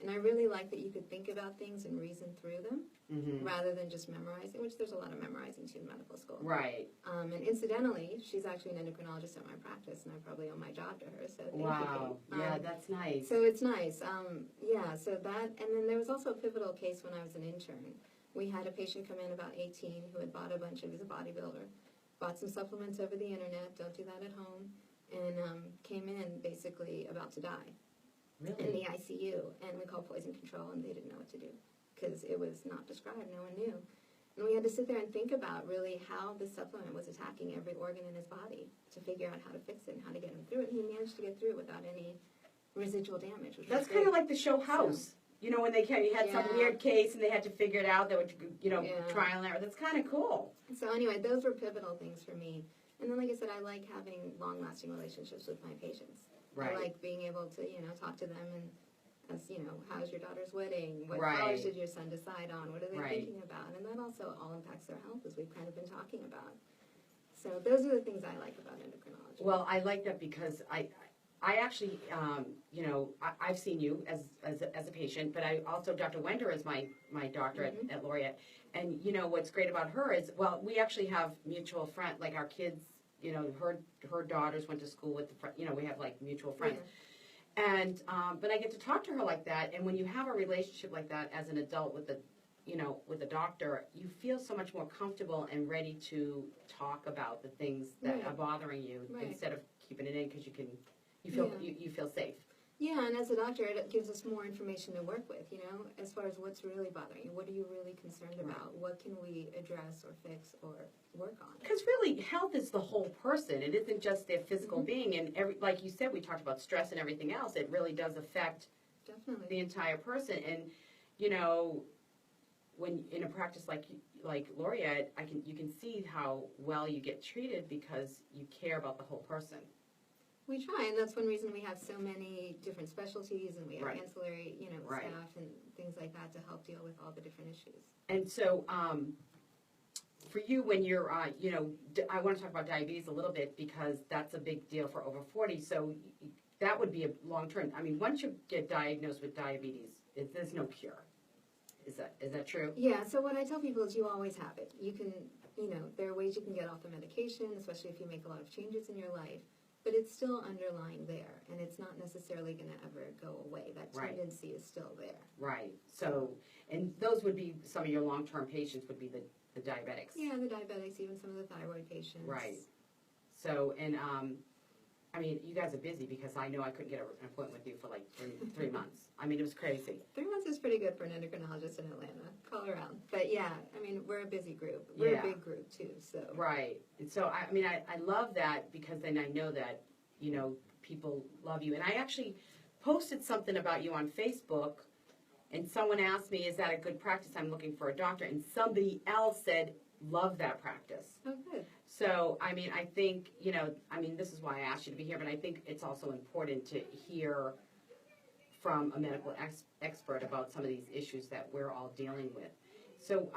And I really like that you could think about things and reason through them Mm-hmm. rather than just memorizing, which there's a lot of memorizing too in medical school. Right. And incidentally, she's actually an endocrinologist at my practice, and I probably owe my job to her. So thank you, Wow. Kate. Yeah, that's nice. So it's nice. Yeah, so that, and then there was also a pivotal case when I was an intern. We had a patient come in about 18 who had bought a bunch of, he was a bodybuilder, bought some supplements over the internet, don't do that at home, and came in basically about to die in Really? the ICU. And we called poison control, and they didn't know what to do because it was not prescribed, no one knew. And we had to sit there and think about really how this supplement was attacking every organ in his body to figure out how to fix it and how to get him through it. And he managed to get through it without any residual damage. Which That's was kind of great. like the show House. You know, when they had some Yeah. weird case and they had to figure it out, they would, Yeah. trial and error. That's kind of cool. So anyway, those were pivotal things for me. And then, like I said, I like having long-lasting relationships with my patients. Right. I like being able to, talk to them and, as how's your daughter's wedding? What Right. college did your son decide on? What are they Right. thinking about? And that also all impacts their health, as we've kind of been talking about. So those are the things I like about endocrinology. Well, I like that because I actually, I've seen you as a patient, but I also, Dr. Wender is my doctor at Laureate. And, what's great about her is, well, we actually have mutual friends, like our kids, her daughters went to school with we have like mutual friends. Yeah. And, but I get to talk to her like that. And when you have a relationship like that as an adult with a doctor, you feel so much more comfortable and ready to talk about the things that Right. are bothering you Right. instead of keeping it in because you feel safe. Yeah, and as a doctor, it gives us more information to work with, as far as what's really bothering you. What are you really concerned about? What can we address or fix or work on? Because really, health is the whole person. It isn't just their physical being. And like you said, we talked about stress and everything else. It really does affect Definitely. the entire person. And, when in a practice like Laureate, you can see how well you get treated because you care about the whole person. We try, and that's one reason we have so many different specialties, and we have Right. ancillary, Right. staff and things like that to help deal with all the different issues. And so, for you, when you're, I want to talk about diabetes a little bit because that's a big deal for over 40. So that would be a long term. I mean, once you get diagnosed with diabetes, there's no cure. Is that true? Yeah, so what I tell people is you always have it. You can, there are ways you can get off the medication, especially if you make a lot of changes in your life, but it's still underlying there, and it's not necessarily going to ever go away. That Right. tendency is still there. Right. So, and those would be some of your long-term patients would be the diabetics. Yeah, the diabetics, even some of the thyroid patients. Right. So, and I mean, you guys are busy because I know I couldn't get an appointment with you for like three months. I mean, it was crazy. 3 months is pretty good for an endocrinologist in Atlanta. Call around. But yeah, I mean, we're a busy group. We're Yeah. a big group too, so. Right. And so, I mean, I love that because then I know that, people love you. And I actually posted something about you on Facebook, and someone asked me, is that a good practice? I'm looking for a doctor. And somebody else said, love that practice. Oh, good. So, I mean, I think, this is why I asked you to be here, but I think it's also important to hear from a medical expert about some of these issues that we're all dealing with. So,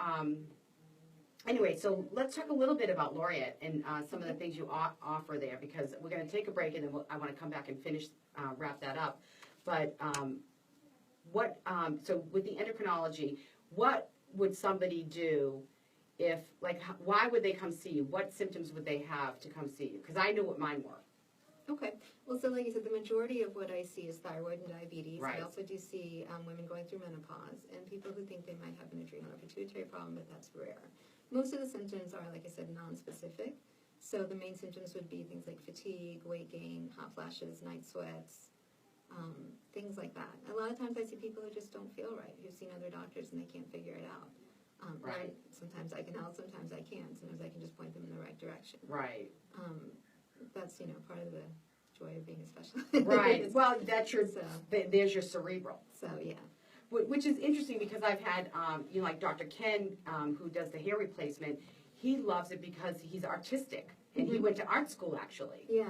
anyway, so let's talk a little bit about Laureate and some of the things you offer there, because we're going to take a break and then I want to come back and wrap that up. But so with the endocrinology, what would somebody do if, why would they come see you? What symptoms would they have to come see you? Because I knew what mine were. Okay. Well, so like I said, the majority of what I see is thyroid and diabetes. Right. I also do see women going through menopause and people who think they might have an adrenal or pituitary problem, but that's rare. Most of the symptoms are, like I said, non-specific. So the main symptoms would be things like fatigue, weight gain, hot flashes, night sweats, things like that. A lot of times I see people who just don't feel right, who've seen other doctors and they can't figure it out. Right. And sometimes I can help, sometimes I can't. Sometimes I can just point them in the right direction. Right. That's, part of the joy of being a specialist. Right. Well, that's So- there's your cerebral. So, yeah. Which is interesting because I've had, like Dr. Ken, who does the hair replacement, he loves it because he's artistic. And he went to art school, actually. Yeah.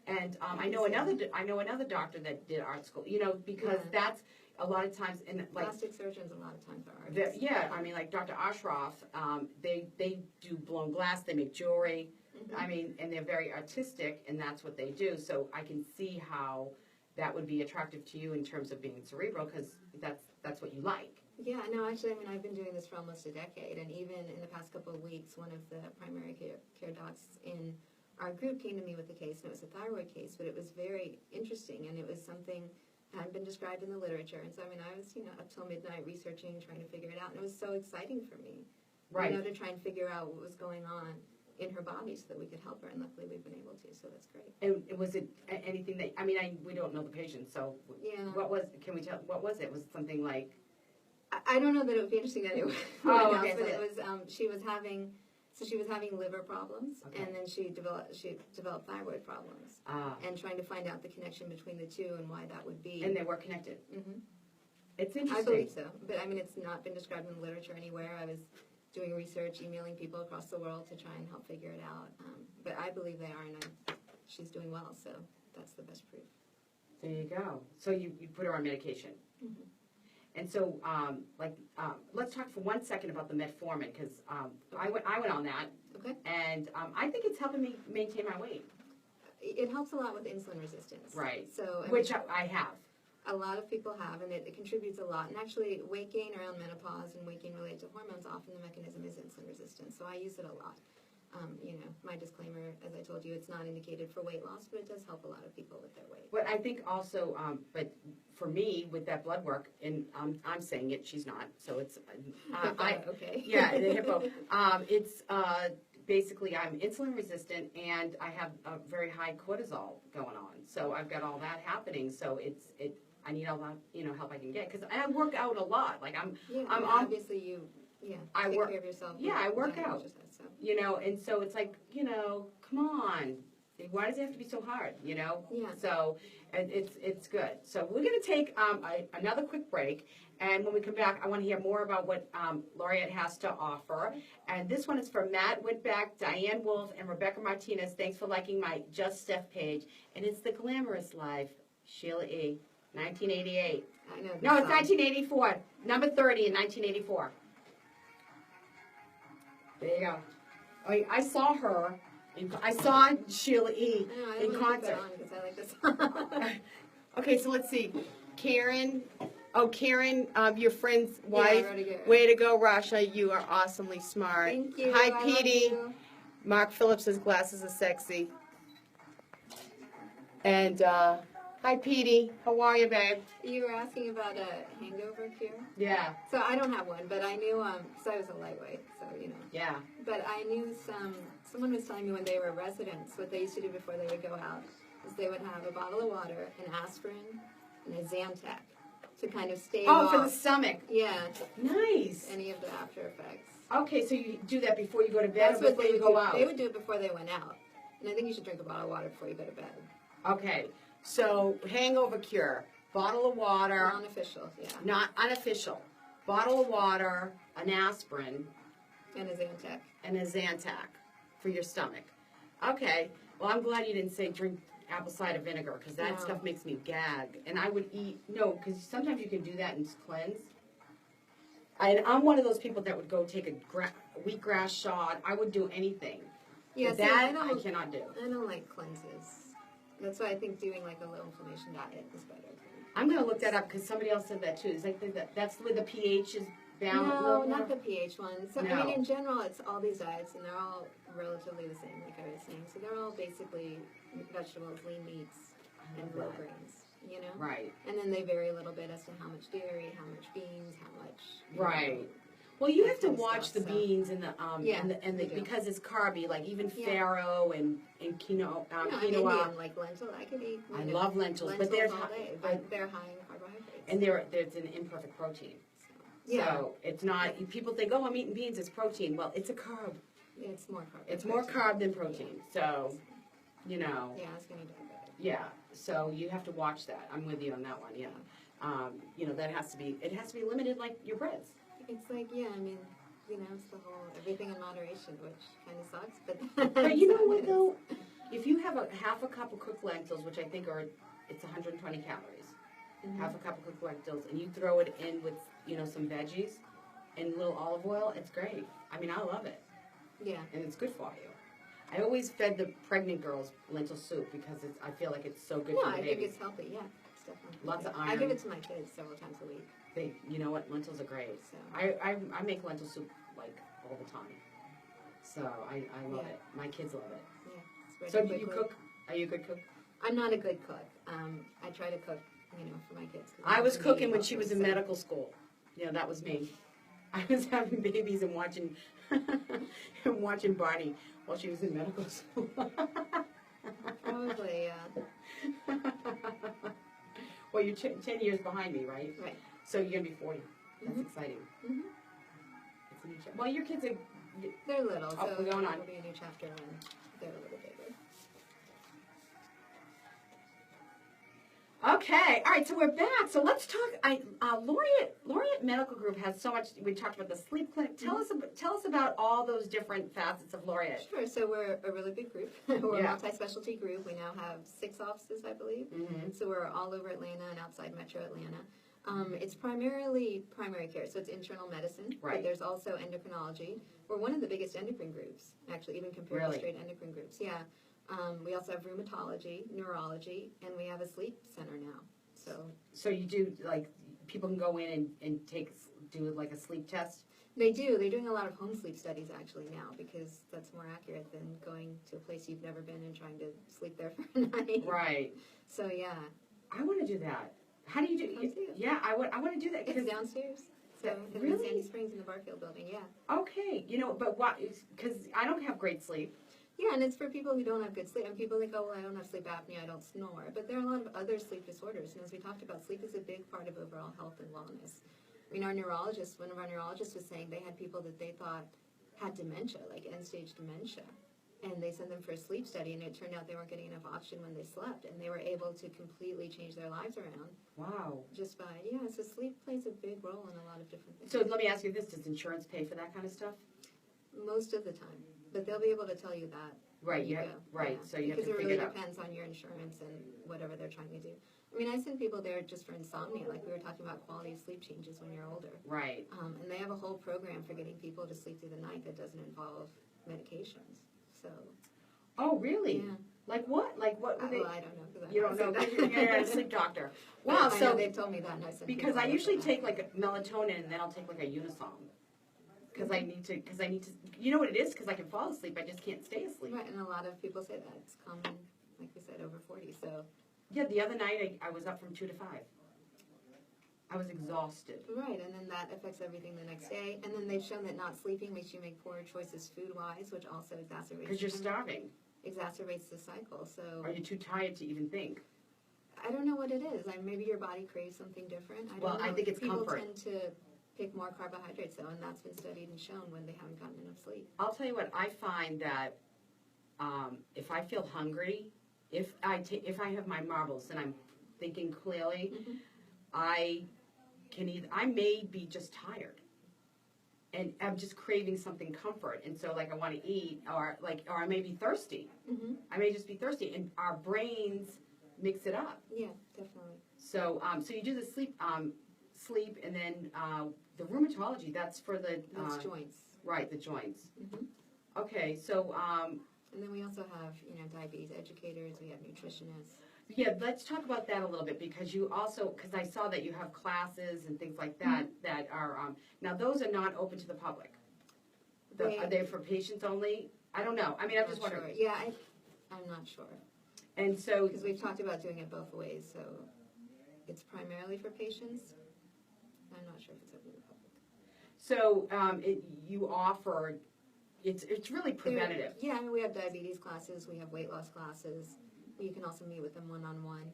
And I know another doctor that did art school, because Yeah. that's a lot of times, and like, Plastic surgeons a lot of times are artists. yeah, I mean, like Dr. Ashroff, they do blown glass, they make jewelry, I mean, and they're very artistic, and that's what they do. So I can see how, that would be attractive to you in terms of being cerebral, because that's what you like. Yeah, no, actually, I mean, I've been doing this for almost a decade, and even in the past couple of weeks, one of the primary care docs in our group came to me with a case, and it was a thyroid case, but it was very interesting, and it was something that hadn't been described in the literature, and so, I mean, I was, up till midnight researching, trying to figure it out, and it was so exciting for me, Right. to try and figure out what was going on in her body so that we could help her, and luckily we've been able to, so that's great. And was it anything that, I mean, we don't know the patient, so Yeah. can we tell, what was it? Was it something like, I don't know that it would be interesting that it was, Oh, okay, but so it was, she was having liver problems, Okay. and then she developed thyroid problems, and trying to find out the connection between the two and why that would be. and they were connected? Mhm. It's I interesting. believe so, but I mean, it's not been described in the literature anywhere. I was doing research, emailing people across the world to try and help figure it out, but I believe they are, and she's doing well, so that's the best proof. There you go. So you put her on medication. Mhm. And so, let's talk for 1 second about the metformin, because I went on that, Okay. and I think it's helping me maintain my weight. It helps a lot with insulin resistance. Right. So, Which I have. a lot of people have, and it contributes a lot. And actually, weight gain around menopause and weight gain related to hormones, often the mechanism is insulin resistance. So I use it a lot. My disclaimer, as I told you, it's not indicated for weight loss, but it does help a lot of people with their weight. But I think also, but for me, with that blood work, and I'm saying it, she's not, so it's, Okay. yeah, the hippo. It's basically I'm insulin resistant, and I have a very high cortisol going on. So I've got all that happening. So I need all that help I can get, because I work out a lot. Like I'm obviously I take work- care of yourself. yeah, I work with out. exercise, so. and so it's like, come on. Why does it have to be so hard, Yeah. So it's good. So we're going to take another quick break, and when we come back, I want to hear more about what Laureate has to offer. And this one is from Matt Whitback, Diane Wolf, and Rebecca Martinez. Thanks for liking my Just Steph page. And it's the glamorous life, Sheila E., 1988. I know. No, it's 1984. Number 30 in 1984. There you go. I saw her. I saw Sheila E. I in don't concert. because I like this song. Okay, so let's see. Karen, your friend's Yeah, wife. Rudiger. Way to go, Rasha. You are awesomely smart. Thank you. Hi, I love Petey. you. Mark Phillips' glasses are sexy. And hi, Petey. How are you, babe? You were asking about a hangover cure. Yeah. So I don't have one, but I knew, so I was a lightweight, so Yeah. But I knew someone was telling me when they were residents, what they used to do before they would go out, is they would have a bottle of water, an aspirin, and a Zantac to kind of stave Oh, for the off, stomach. yeah, Nice. any of the after effects. Okay, so you do that before you go to bed That's or what before they you would go do. out? They would do it before they went out. And I think you should drink a bottle of water before you go to bed. Okay, so hangover cure, bottle of water, Non-official, yeah. not unofficial, bottle of water, an aspirin, And a Zantac. and a Zantac for your stomach. Okay, well, I'm glad you didn't say drink apple cider vinegar, because that No. stuff makes me gag. And I would because sometimes you can do that and cleanse. And I'm one of those people that would go take a wheatgrass shot. I would do anything. Yeah, But see, that I cannot do. I don't like cleanses. That's why I think doing like a low inflammation diet is better. I'm going to look that up, because somebody else said that too. It's like that's the way the pH is down. No, not the pH ones. So, I No. mean, in general, it's all these diets, and they're all relatively the same, like I was saying. So they're all basically vegetables, lean meats, and low grains. Right. And then they vary a little bit as to how much dairy, how much beans, how much. Right. Well, you that have to kind of watch stuff, the so. beans and the Yeah, and the you do. because it's carby, like even Yeah. farro and quinoa. I'm Quinoa. Indian, like lentil. I could eat. I love lentils, but lentils they're all day, but they're high in carbohydrates. and there's an imperfect protein. Yeah. So it's not. People think, oh, I'm eating beans, it's protein. Well, it's a carb. Yeah, it's more carb. It's more carb than protein. So, Yeah, it's gonna do better. yeah. So you have to watch that. I'm with you on that one. Yeah. That has to be. It has to be limited, like your breads. It's like, yeah, I mean, it's the whole everything in moderation, which kind of sucks, but. But you know what though? If you have half a cup of cooked lentils, which I think it's 120 calories, half a cup of cooked lentils, and you throw it in with some veggies and a little olive oil, it's great. I mean, I love it, Yeah. and it's good for you. I always fed the pregnant girls lentil soup because I feel like it's so good No, for the I think baby. it's healthy. Yeah, it's definitely Lots of healthy. I iron. give it to my kids several times a week. You know what? Lentils are great. So I make lentil soup like all the time. So I love it. My kids love it. yeah, it's ready So do you quickly. cook? Are you a good cook? I'm not a good cook. I try to cook, for my kids. 'Cause I I'm was a cooking baby when she was in so- medical school. Yeah, that was me. I was having babies and watching and watching Barney while she was in medical school. Probably, Well, you're 10 years behind me, right? right. So you're gonna be 40. That's Mhm. exciting. Mhm. It's a new well, your kids are. They're little, so we're going on. it'll be a new chapter when they're a little bigger. Okay, all right, so we're back. So let's talk. Laureate Medical Group has so much. We talked about the sleep clinic. Tell us about all those different facets of Laureate. Sure. So we're a really big group. We're Yeah. a multi-specialty group. We now have 6 offices, I believe. Mm-hmm. So we're all over Atlanta and outside Metro Atlanta. It's primarily primary care, so it's internal medicine. Right. But there's also endocrinology. We're one of the biggest endocrine groups, actually, even compared Really? to straight endocrine groups. Yeah. We also have rheumatology, neurology, and we have a sleep center now. So you do like people can go in and do like a sleep test. They do. They're doing a lot of home sleep studies actually now because that's more accurate than going to a place you've never been and trying to sleep there for a night. Right. So yeah. I want to do that. How do you do? Come too. Yeah, I want to do that. It's downstairs. So in Really? the Sandy Springs in the Barfield building, yeah. Okay, but what? Because I don't have great sleep. Yeah, and it's for people who don't have good sleep. And people think, oh, well, I don't have sleep apnea, I don't snore. But there are a lot of other sleep disorders. And as we talked about, sleep is a big part of overall health and wellness. I mean, one of our neurologists was saying they had people that they thought had dementia, like end-stage dementia. And they sent them for a sleep study, and it turned out they weren't getting enough oxygen when they slept. And they were able to completely change their lives around. Wow. Just by, so sleep plays a big role in a lot of different things. So let me ask you this: does insurance pay for that kind of stuff? Most of the time. But they'll be able to tell you that. Right. Yeah. Right. So you have to because figure it really it out. depends on your insurance and whatever they're trying to do. I mean, I send people there just for insomnia, like we were talking about quality of sleep changes when you're older. Right. And they have a whole program for getting people to sleep through the night that doesn't involve medications. So. Oh, really? Yeah. Like what? Like what? Would Well, I don't know because you don't know because you're a sleep doctor. Wow. I know So they've told me that, and I send because people I there usually for that. take like a melatonin and then I'll take like a Unisong. Because I need to. You know what it is? Because I can fall asleep. I just can't stay asleep. Right, and a lot of people say that it's common, like we said, over 40. So. Yeah. The other night I was up from 2 to 5. I was exhausted. Right, and then that affects everything the next day. And then they've shown that not sleeping makes you make poorer choices food-wise, which also exacerbates. Because you're starving. Exacerbates the cycle. So Are you too tired to even think? I don't know what it is. Maybe your body craves something different. I don't know. I think it's People comfort. tend to pick more carbohydrates though, and that's been studied and shown when they haven't gotten enough sleep. I'll tell you what. I find that if I feel hungry, if I have my marbles and I'm thinking clearly, Mm-hmm. I may be just tired. And I'm just craving something comfort, and so like I want to eat, or I may be thirsty. Mm-hmm. I may just be thirsty, and our brains mix it up. Yeah, definitely. So, so you do the sleep, and then the rheumatology. That's for the That's joints. right, the joints. Mm-hmm. Okay, so And then we also have, diabetes educators. We have nutritionists. yeah, let's talk about that a little bit because I saw that you have classes and things like that that are now those are not open to the public. Are they for patients only? I don't know. I mean, I'm just Not wondering. sure. Yeah, I'm not sure. And so, Because we've talked about doing it both ways, so it's primarily for patients. I'm not sure if it's open to the public. so you offer. It's really preventative. Yeah, we have diabetes classes, we have weight loss classes. You can also meet with them one-on-one.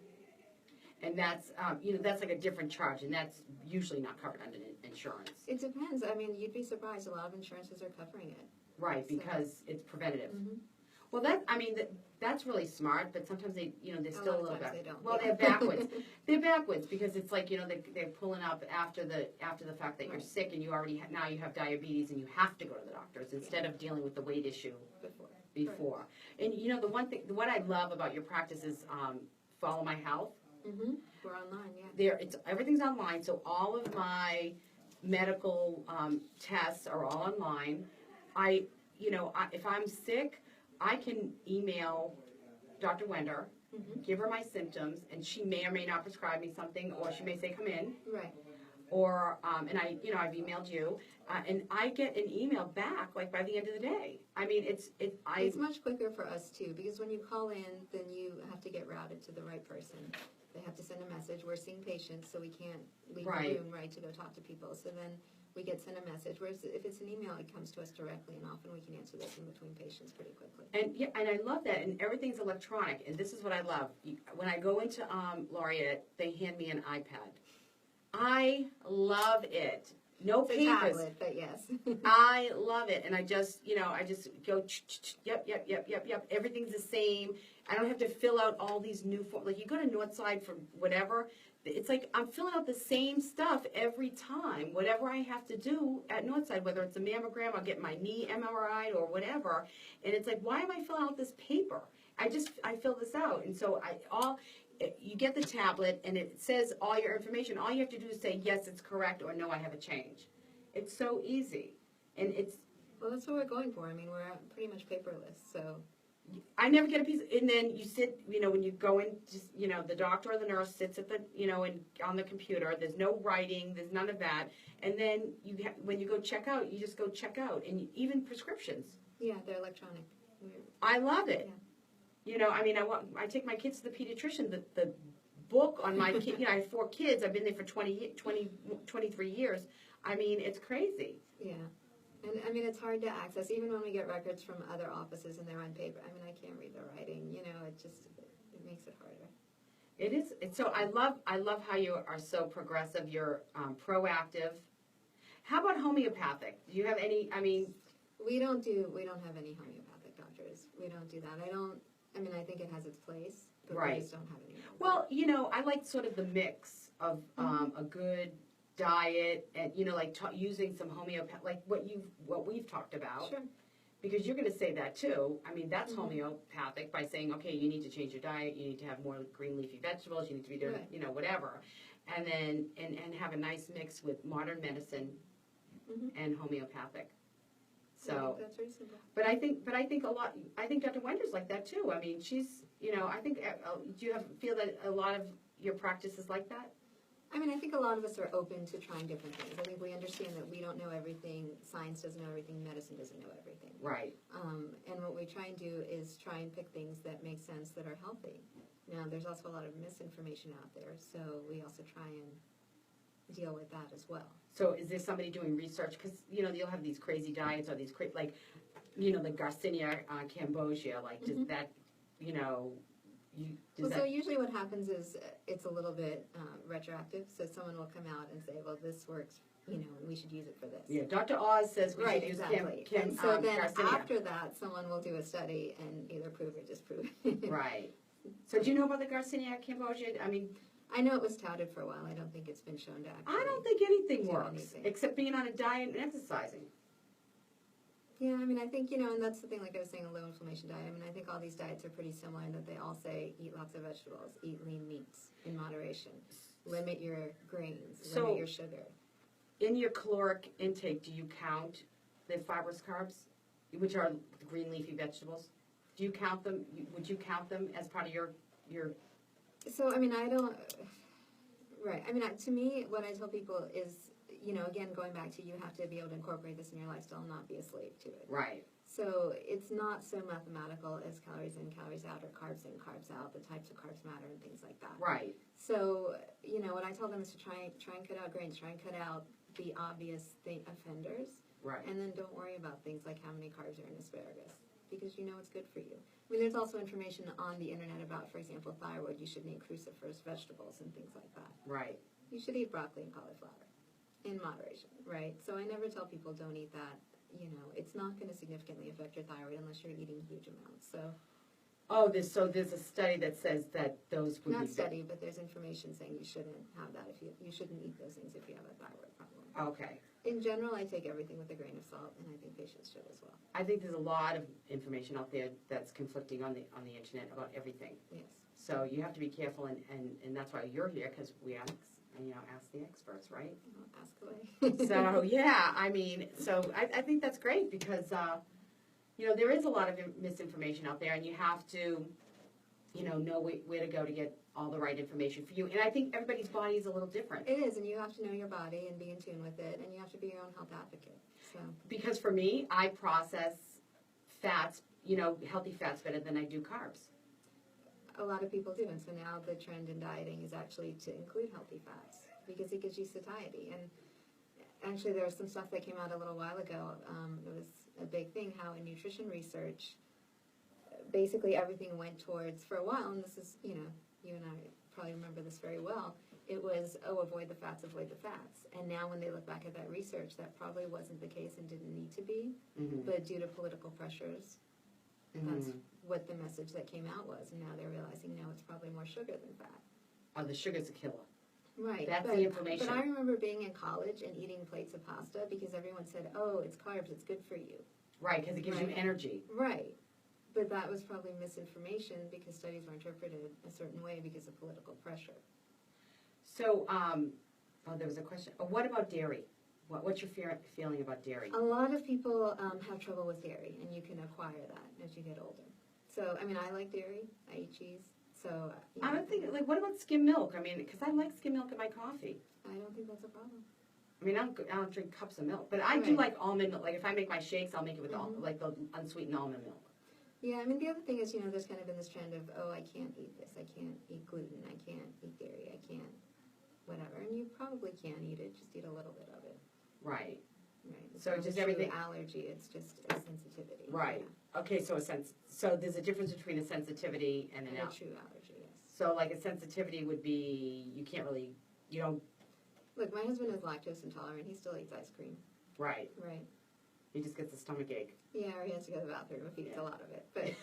And that's that's like a different charge, and that's usually not covered under insurance. It depends. I mean, you'd be surprised. A lot of insurances are covering it. Right, because it's preventative. Mm-hmm. Well, that's really smart, but sometimes they're still a little times bit. they don't, Well, yeah. they're backwards. They're backwards because it's like they're pulling up after the fact that you're Right. sick and you already now you have diabetes and you have to go to the doctors instead of dealing with the weight issue before. And the what I love about your practice is Follow My Health. Mm-hmm. We're online, yeah. Everything's online, so all of my medical tests are all online. If I'm sick, I can email Dr. Wender, give her my symptoms, and she may or may not prescribe me something, or she may say, come in. Right. Or, and I've emailed you, and I get an email back, like, by the end of the day. I mean, it's much quicker for us, too, because when you call in, then you have to get routed to the right person. They have to send a message. We're seeing patients, so we can't leave the room, right, to go talk to people. So then we get sent a message. Whereas if it's an email, it comes to us directly, and often we can answer those in between patients pretty quickly. And yeah, and I love that, and everything's electronic, and this is what I love. When I go into Laureate, they hand me an iPad. I love it. No It's a papers. tablet, but yes. I love it, and I just go, yep. Everything's the same. I don't have to fill out all these new forms. Like, you go to Northside for whatever, it's like I'm filling out the same stuff every time. Whatever I have to do at Northside, whether it's a mammogram, I'll get my knee MRI or whatever, and it's like, why am I filling out this paper? I fill this out, and so you get the tablet, and it says all your information. All you have to do is say, yes, it's correct, or no, I have a change. It's so easy. And Well, that's what we're going for. I mean, we're pretty much paperless, so. I never get a piece, and then you sit, when you go in, just, the doctor or the nurse sits at the, on the computer. There's no writing, there's none of that. And then when you go check out, you just go check out. And even prescriptions. Yeah, they're electronic. I love it. Yeah. I take my kids to the pediatrician. The book on my kid, I have 4 kids. I've been there for 23 years. I mean, it's crazy. Yeah. And I mean, it's hard to access, even when we get records from other offices and they're on paper. I mean, I can't read the writing, it makes it harder. It is. So I love how you are so progressive. You're proactive. How about homeopathic? Do you have any, We don't have any homeopathic doctors. We don't do that. I think it has its place, but Right. we just don't have any. Well, I like sort of the mix of a good diet and, using some homeopathic, like what we've talked about. Sure. Because you're going to say that too. I mean, that's homeopathic by saying, okay, you need to change your diet, you need to have more green leafy vegetables, you need to be doing, Right. Whatever. And then, and have a nice mix with modern medicine and homeopathic. So, I think that's very simple. but I think Dr. Wender's like that too. I mean, she's, I think, do you feel that a lot of your practice is like that? I think a lot of us are open to trying different things. I think we understand that we don't know everything, science doesn't know everything, medicine doesn't know everything. Right. And what we try and do is try and pick things that make sense, that are healthy. Now, there's also a lot of misinformation out there, so we also try and deal with that as well. So is there somebody doing research? Because, you'll have these crazy diets or these the Garcinia Cambogia, does that, So usually what happens is it's a little bit retroactive. So someone will come out and say, well, this works, and we should use it for this. Yeah, Dr. Oz says we Right, should use exactly. Kim, And so then Garcinia. after that, someone will do a study and either prove or disprove. Right. So do you know about the Garcinia Cambogia? I know it was touted for a while. I don't think it's been shown to actually. I don't think anything do works anything. except being on a diet and exercising. Yeah, I think, and that's the thing, like I was saying, a low inflammation diet. I think all these diets are pretty similar in that they all say eat lots of vegetables, eat lean meats in moderation, limit your grains, limit your sugar. In your caloric intake, do you count the fibrous carbs, which are the green leafy vegetables? Do you count them? Would you count them as part of your? So, I don't, right. To me, what I tell people is, again, going back to you have to be able to incorporate this in your lifestyle and not be a slave to it. Right. So it's not so mathematical as calories in, calories out, or carbs in, carbs out. The types of carbs matter and things like that. Right. So, what I tell them is to try and cut out grains, try and cut out the obvious offenders. Right. And then don't worry about things like how many carbs are in asparagus, because it's good for you. There's also information on the internet about, for example, thyroid. You shouldn't eat cruciferous vegetables and things like that. Right. You should eat broccoli and cauliflower in moderation, right? So I never tell people don't eat that. It's not going to significantly affect your thyroid unless you're eating huge amounts. So there's a study that says that those would not be study, but there's information saying you shouldn't have that if you shouldn't eat those things if you have a thyroid problem. Okay. In general, I take everything with a grain of salt, and I think patients should as well. I think there's a lot of information out there that's conflicting on the internet about everything. Yes. So you have to be careful, and that's why you're here, because we ask the experts, right? Ask away. So yeah, so I think that's great because you know, there is a lot of misinformation out there, and you have to, you know where to go to get all the right information for you. And I think everybody's body is a little different. It is, and you have to know your body and be in tune with it, and you have to be your own health advocate. So Because for me, I process fats, you know, healthy fats better than I do carbs. a lot of people do, and so now the trend in dieting is actually to include healthy fats because it gives you satiety. And actually, there was some stuff that came out a little while ago. It was a big thing how in nutrition research, basically everything went towards, for a while, and this is, you know, you and I probably remember this very well, it was, oh, avoid the fats, avoid the fats. And now when they look back at that research, that probably wasn't the case and didn't need to be, but due to political pressures, that's what the message that came out was. And now they're realizing, no, it's probably more sugar than fat. Oh, the sugar's a killer. Right. That's the information. But I remember being in college and eating plates of pasta because everyone said, oh, it's carbs, it's good for you. Right, because it gives you energy. Right. But that was probably misinformation because studies were interpreted a certain way because of political pressure. So, there was a question. What about dairy? What's your feeling about dairy? A lot of people have trouble with dairy, and you can acquire that as you get older. So, I mean, I like dairy. I eat cheese. So, you know, I don't think, like, what about skim milk? I mean, because I like skim milk in my coffee. I don't think that's a problem. I mean, I don't drink cups of milk, but I do like almond milk. Like, if I make my shakes, I'll make it with like the unsweetened almond milk. Yeah, I mean, the other thing is, you know, there's kind of been this trend of, oh, I can't eat this. I can't eat gluten. I can't eat dairy. I can't whatever. And you probably can eat it. Just eat a little bit of it. Right. Right. It's So not just a true everything- allergy. It's just a sensitivity. Right. Yeah. Okay, so so there's a difference between a sensitivity and And an a true allergy, yes. So like a sensitivity would be, you can't really, you don't, Look, my husband is lactose intolerant. He still eats ice cream. right. Right. He just gets a stomach ache. Yeah, or he has to go to the bathroom if he eats a lot of it. But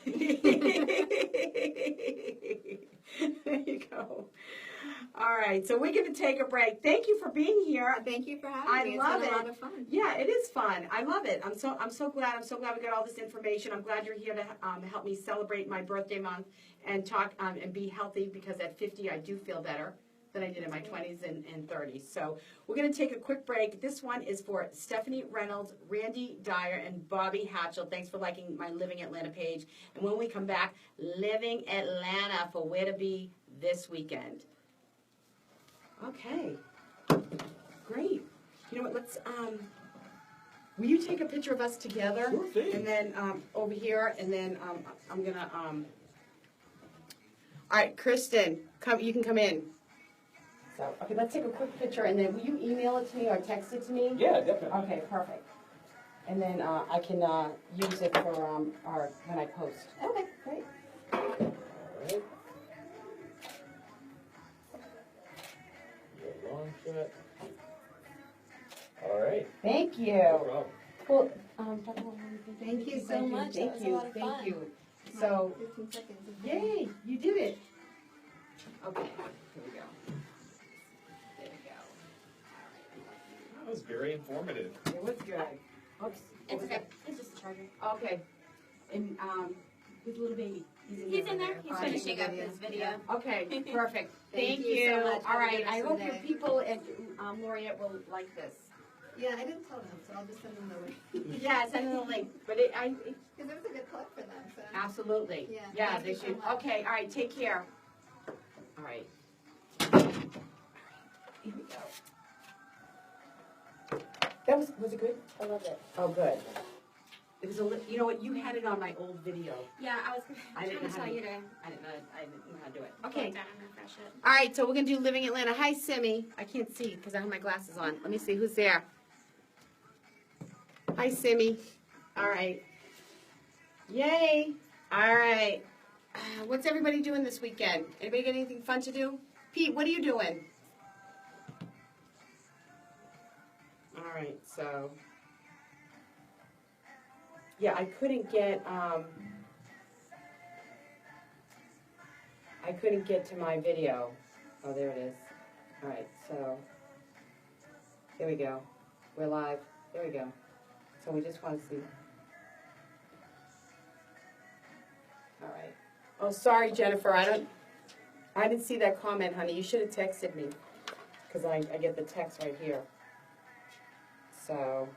There you go. All right, so we're going to take a break. Thank you for being here. thank you for having me. love It's been it. a lot of fun. Yeah, it is fun. I love it. I'm so glad. I'm so glad we got all this information. I'm glad you're here to help me celebrate my birthday month and talk and be healthy because at 50 I do feel better than I did in my 20s and 30s. So we're going to take a quick break. This one is for Stephanie Reynolds, Randy Dyer, and Bobby Hatchell. Thanks for liking my Living Atlanta page. And when we come back, Living Atlanta for where to be this weekend. Okay, great. You know what, let's, will you take a picture of us together? Sure thing. And then over here, and then I'm going to, all right, Kristen, you can come in. So, okay, let's take a quick picture, and then will you email it to me or text it to me? Yeah, definitely. Okay, perfect. And then I can use it for when I post. Okay, great. All right. Your long shot. All right. Thank you. No problem. Well, Thank you so much. Thank That was a you. lot of Thank fun. you. So, 15 seconds. yay, you did it. Okay, here we go. There we go. That was very informative. It was good. Oops. It's okay. It's just a charger. Okay. And his little baby. He's in there. He's All right. finishing up his video. Okay, perfect. Thank Thank you you. so much. All Have a right, good I rest of hope the your day. people at Laureate will like this. Yeah, I didn't tell them, so I'll just send them the link. Yeah, send them the link. But Because it was a good plug for them. So. absolutely. Yeah, Yeah, thank they you so should. much. Okay, all right, take care. All right. All right, here we go. That was it good? I love it. Oh, good. It was you know what, you had it on my old video. Yeah, I was I trying didn't to know tell how to- you to I didn't know how to do it. go Okay. down and refresh it. All right, so we're going to do Living Atlanta. Hi, Simi. I can't see because I have my glasses on. Let me see who's there. Hi, Simi. All right. Yay. All right. What's everybody doing this weekend? Anybody got anything fun to do? Pete, what are you doing? All right, so. Yeah, I couldn't get to my video. Oh, there it is. All right, so here we go. We're live. There we go. So we just want to see. All right. Oh, sorry, Jennifer. I didn't see that comment, honey. You should have texted me because I get the text right here. So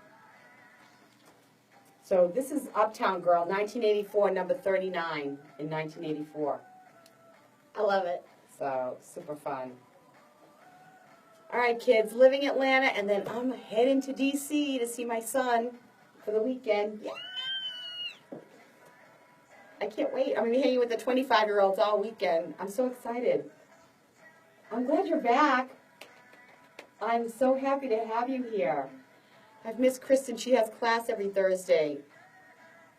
So this is Uptown Girl, 1984, number 39 in 1984. I love it. So super fun. All right, kids, living Atlanta, and then I'm heading to DC to see my son for the weekend. Yeah. I can't wait. I'm going to be hanging with the 25-year-olds all weekend. I'm so excited. I'm glad you're back. I'm so happy to have you here. I've missed Kristen. She has class every Thursday.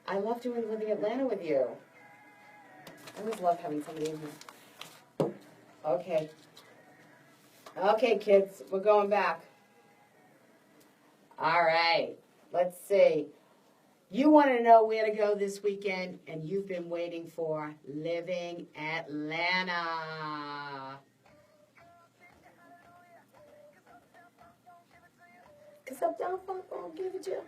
I love doing Living Atlanta with you. I always love having somebody in here. Okay. Okay, kids, we're going back. All right. Let's see. You want to know where to go this weekend, and you've been waiting for Living Atlanta. Cause up, down, funk, I'll give it to you.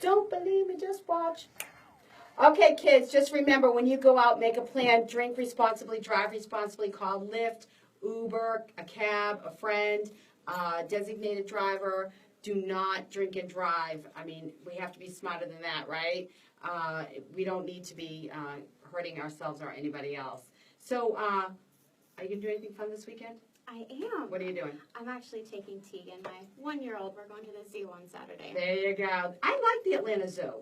Don't believe me, just watch. Okay, kids, just remember, when you go out, make a plan, drink responsibly, drive responsibly, call Lyft, Uber, a cab, a friend, designated driver. Do not drink and drive. I mean, we have to be smarter than that, right? We don't need to be hurting ourselves or anybody else. So, are you going to do anything fun this weekend? I am. What are you doing? I'm actually taking Tegan, my 1-year-old. We're going to the zoo on Saturday. There you go. I like the Atlanta Zoo.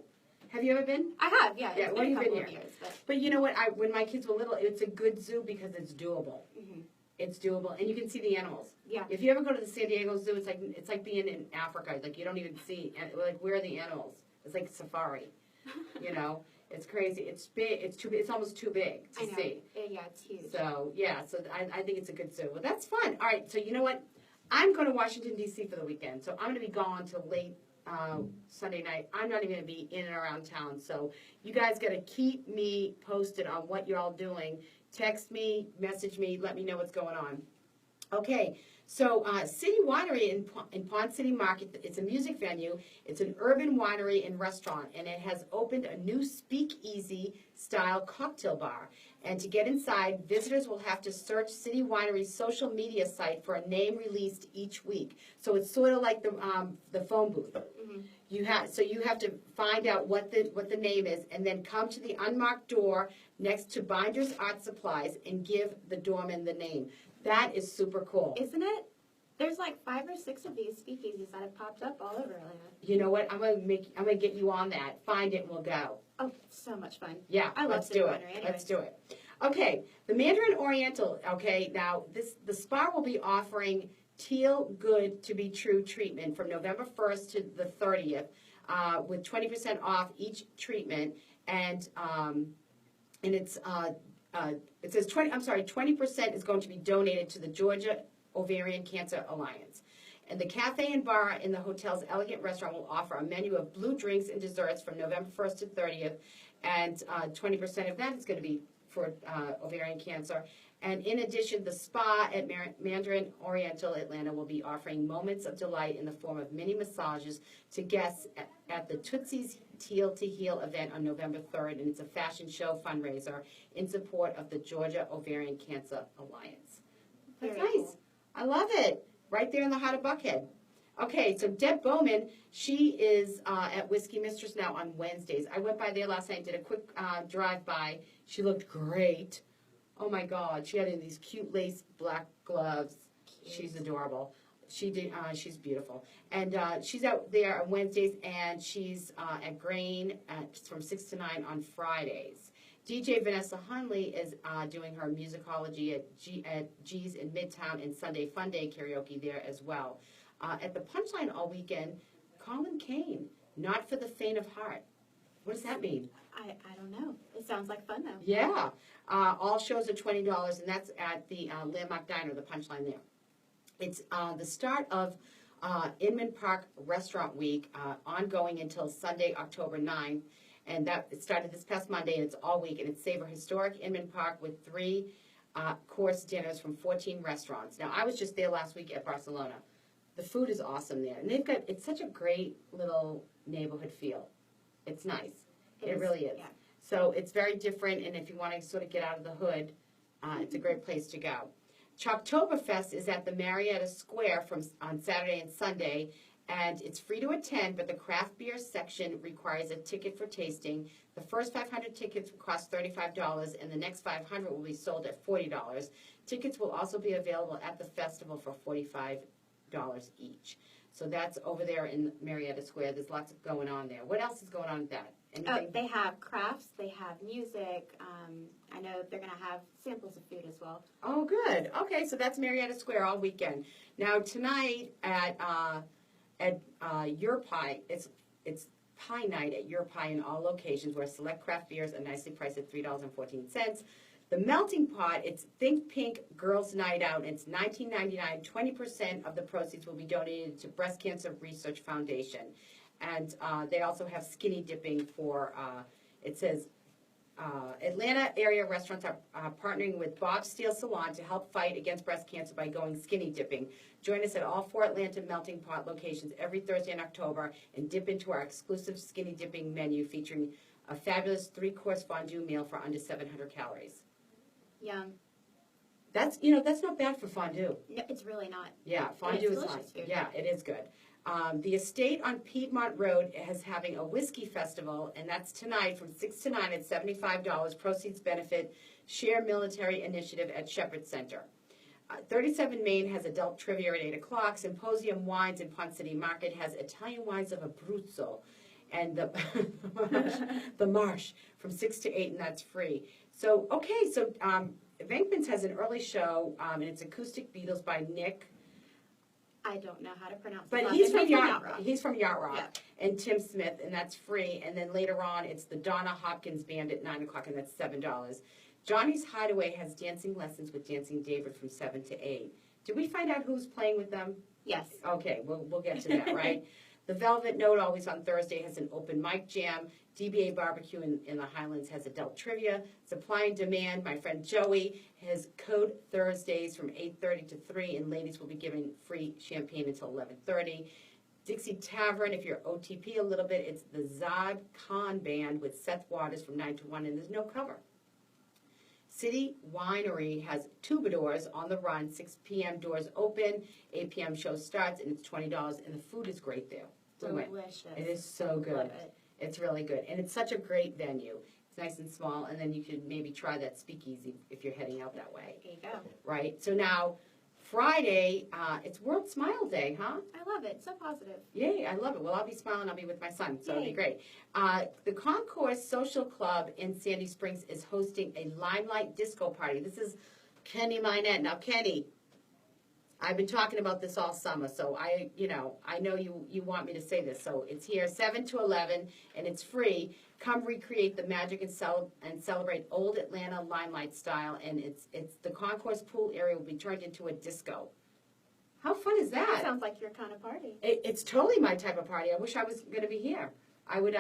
Have you ever been? I have, yeah. Yeah, It's when been a have you couple been of here? years, but But you know what? When my kids were little, it's a good zoo because it's doable. mhm. It's doable, and you can see the animals. Yeah. If you ever go to the San Diego Zoo, it's like being in Africa. Like you don't even see like where are the animals? It's like safari. You know, it's crazy. It's big. It's too. It's almost too big to I know. see. Yeah, it's huge. So yeah. So I think it's a good zoo. Well, that's fun. All right. So you know what? I'm going to Washington D.C. for the weekend. So I'm going to be gone till late Sunday night. I'm not even going to be in and around town. So you guys got to keep me posted on what you're all doing. Text me, message me, let me know what's going on. Okay, so City Winery in Pond City Market, it's a music venue. It's an urban winery and restaurant, and it has opened a new speakeasy style cocktail bar. And to get inside, visitors will have to search City Winery's social media site for a name released each week. So it's sort of like the phone booth. Mhm. You have to find out what the name is, and then come to the unmarked door next to Binder's Art Supplies and give the doorman the name. That is super cool. Isn't it? There's like 5 or 6 of these speakeasies that have popped up all over Atlanta. You know what? I'm gonna get you on that. Find it, and we'll go. Oh, so much fun. Yeah, I love let's City do it. Winery anyways. Let's do it. Okay, the Mandarin Oriental. Okay, now the spa will be offering Teal Good to Be True treatment from November 1st to the 30th, with 20% off each treatment, and it's it says 20% is going to be donated to the Georgia Ovarian Cancer Alliance. And the cafe and bar in the hotel's elegant restaurant will offer a menu of blue drinks and desserts from November 1st to 30th, and 20% of that is going to be for ovarian cancer. And in addition, the spa at Mandarin Oriental Atlanta will be offering moments of delight in the form of mini massages to guests at the Tootsie's Teal to Heal event on November 3rd, and it's a fashion show fundraiser in support of the Georgia Ovarian Cancer Alliance. That's Very nice. cool. I love it. Right there in the heart of Buckhead. Okay, so Deb Bowman, she is at Whiskey Mistress now on Wednesdays. I went by there last night, did a quick drive-by. She looked great. Oh, my God. She had in these cute lace black gloves. Cute. She's adorable. She's beautiful. And she's out there on Wednesdays, and she's at Grain from 6 to 9 on Fridays. DJ Vanessa Hunley is doing her musicology at G's in Midtown and Sunday Fun Day karaoke there as well. At the Punchline all weekend, Colin Kane, Not for the Faint of Heart. What does that mean? I don't know. It sounds like fun, though. Yeah. All shows are $20, and that's at the Landmark Diner, the Punchline there. It's the start of Inman Park Restaurant Week, ongoing until Sunday, October 9th. And it started this past Monday, and it's all week. And it's savor historic Inman Park with 3 course dinners from 14 restaurants. Now, I was just there last week at Barcelona. The food is awesome there. And it's such a great little neighborhood feel. It's nice. It really is. Yeah. So it's very different, and if you want to sort of get out of the hood, it's a great place to go. Chalktoberfest is at the Marietta Square on Saturday and Sunday, and it's free to attend, but the craft beer section requires a ticket for tasting. The first 500 tickets will cost $35, and the next 500 will be sold at $40. Tickets will also be available at the festival for $45 each. So that's over there in Marietta Square. There's lots going on there. What else is going on with that? Anything? They have crafts, they have music. I know they're going to have samples of food as well. Oh, good. Okay, so that's Marietta Square all weekend. Now tonight at Your Pie, it's Pie Night at Your Pie in all locations, where select craft beers are nicely priced at $3.14. The Melting Pot, it's Think Pink Girls Night Out. It's $19.99. 20% of the proceeds will be donated to Breast Cancer Research Foundation. And they also have skinny dipping for, it says, Atlanta area restaurants are partnering with Bob Steele Salon to help fight against breast cancer by going skinny dipping. Join us at all 4 Atlanta Melting Pot locations every Thursday in October and dip into our exclusive skinny dipping menu featuring a fabulous 3-course fondue meal for under 700 calories. Yum. That's not bad for fondue. No, it's really not. Yeah, fondue is delicious fine. food. Yeah, it is good. The estate on Piedmont Road is having a whiskey festival, and that's tonight from 6 to 9 at $75. Proceeds benefit Share Military Initiative at Shepherd Center. 37 Main has adult trivia at 8 o'clock. Symposium Wines in Pont City Market has Italian wines of Abruzzo and the Marsh from 6 to 8, and that's free. So, okay, so Venkman's has an early show, and it's Acoustic Beatles by Nick. I don't know how to pronounce it. But he's from Yacht Rock, Yeah. and Tim Smith, and that's free. And then later on, it's the Donna Hopkins Band at 9 o'clock, and that's $7. Johnny's Hideaway has dancing lessons with Dancing David from 7 to 8. Did we find out who's playing with them? Yes. Okay, we'll get to that, right? The Velvet Note, always on Thursday, has an open mic jam. DBA Barbecue in the Highlands has adult trivia. Supply and Demand, my friend Joey has Code Thursdays from 8:30 to 3, and ladies will be giving free champagne until 11:30. Dixie Tavern, if you're OTP a little bit, it's the Zod Khan Band with Seth Waters from 9 to 1, and there's no cover. City Winery has Troubadours on the run, 6 p.m. doors open, 8 p.m. show starts, and it's $20, and the food is great there. We went. Delicious. It is so good. Love it. It's really good, and it's such a great venue. It's nice and small, and then you could maybe try that speakeasy if you're heading out that way, There you go. right? So now, Friday, it's World Smile Day, huh? I love it. So positive. Yay, I love it. Well, I'll be smiling. I'll be with my son, so it'll be Yay. great. The Concourse Social Club in Sandy Springs is hosting a Limelight Disco Party. This is Kenny Minette. Now, Kenny, I've been talking about this all summer, so I know you want me to say this. So it's here 7 to 11, and it's free. Come recreate the magic and celebrate old Atlanta Limelight style. And it's the concourse pool area will be turned into a disco. How fun is That that? sounds like your kind of party. It's totally my type of party. I wish I was going to be here. I would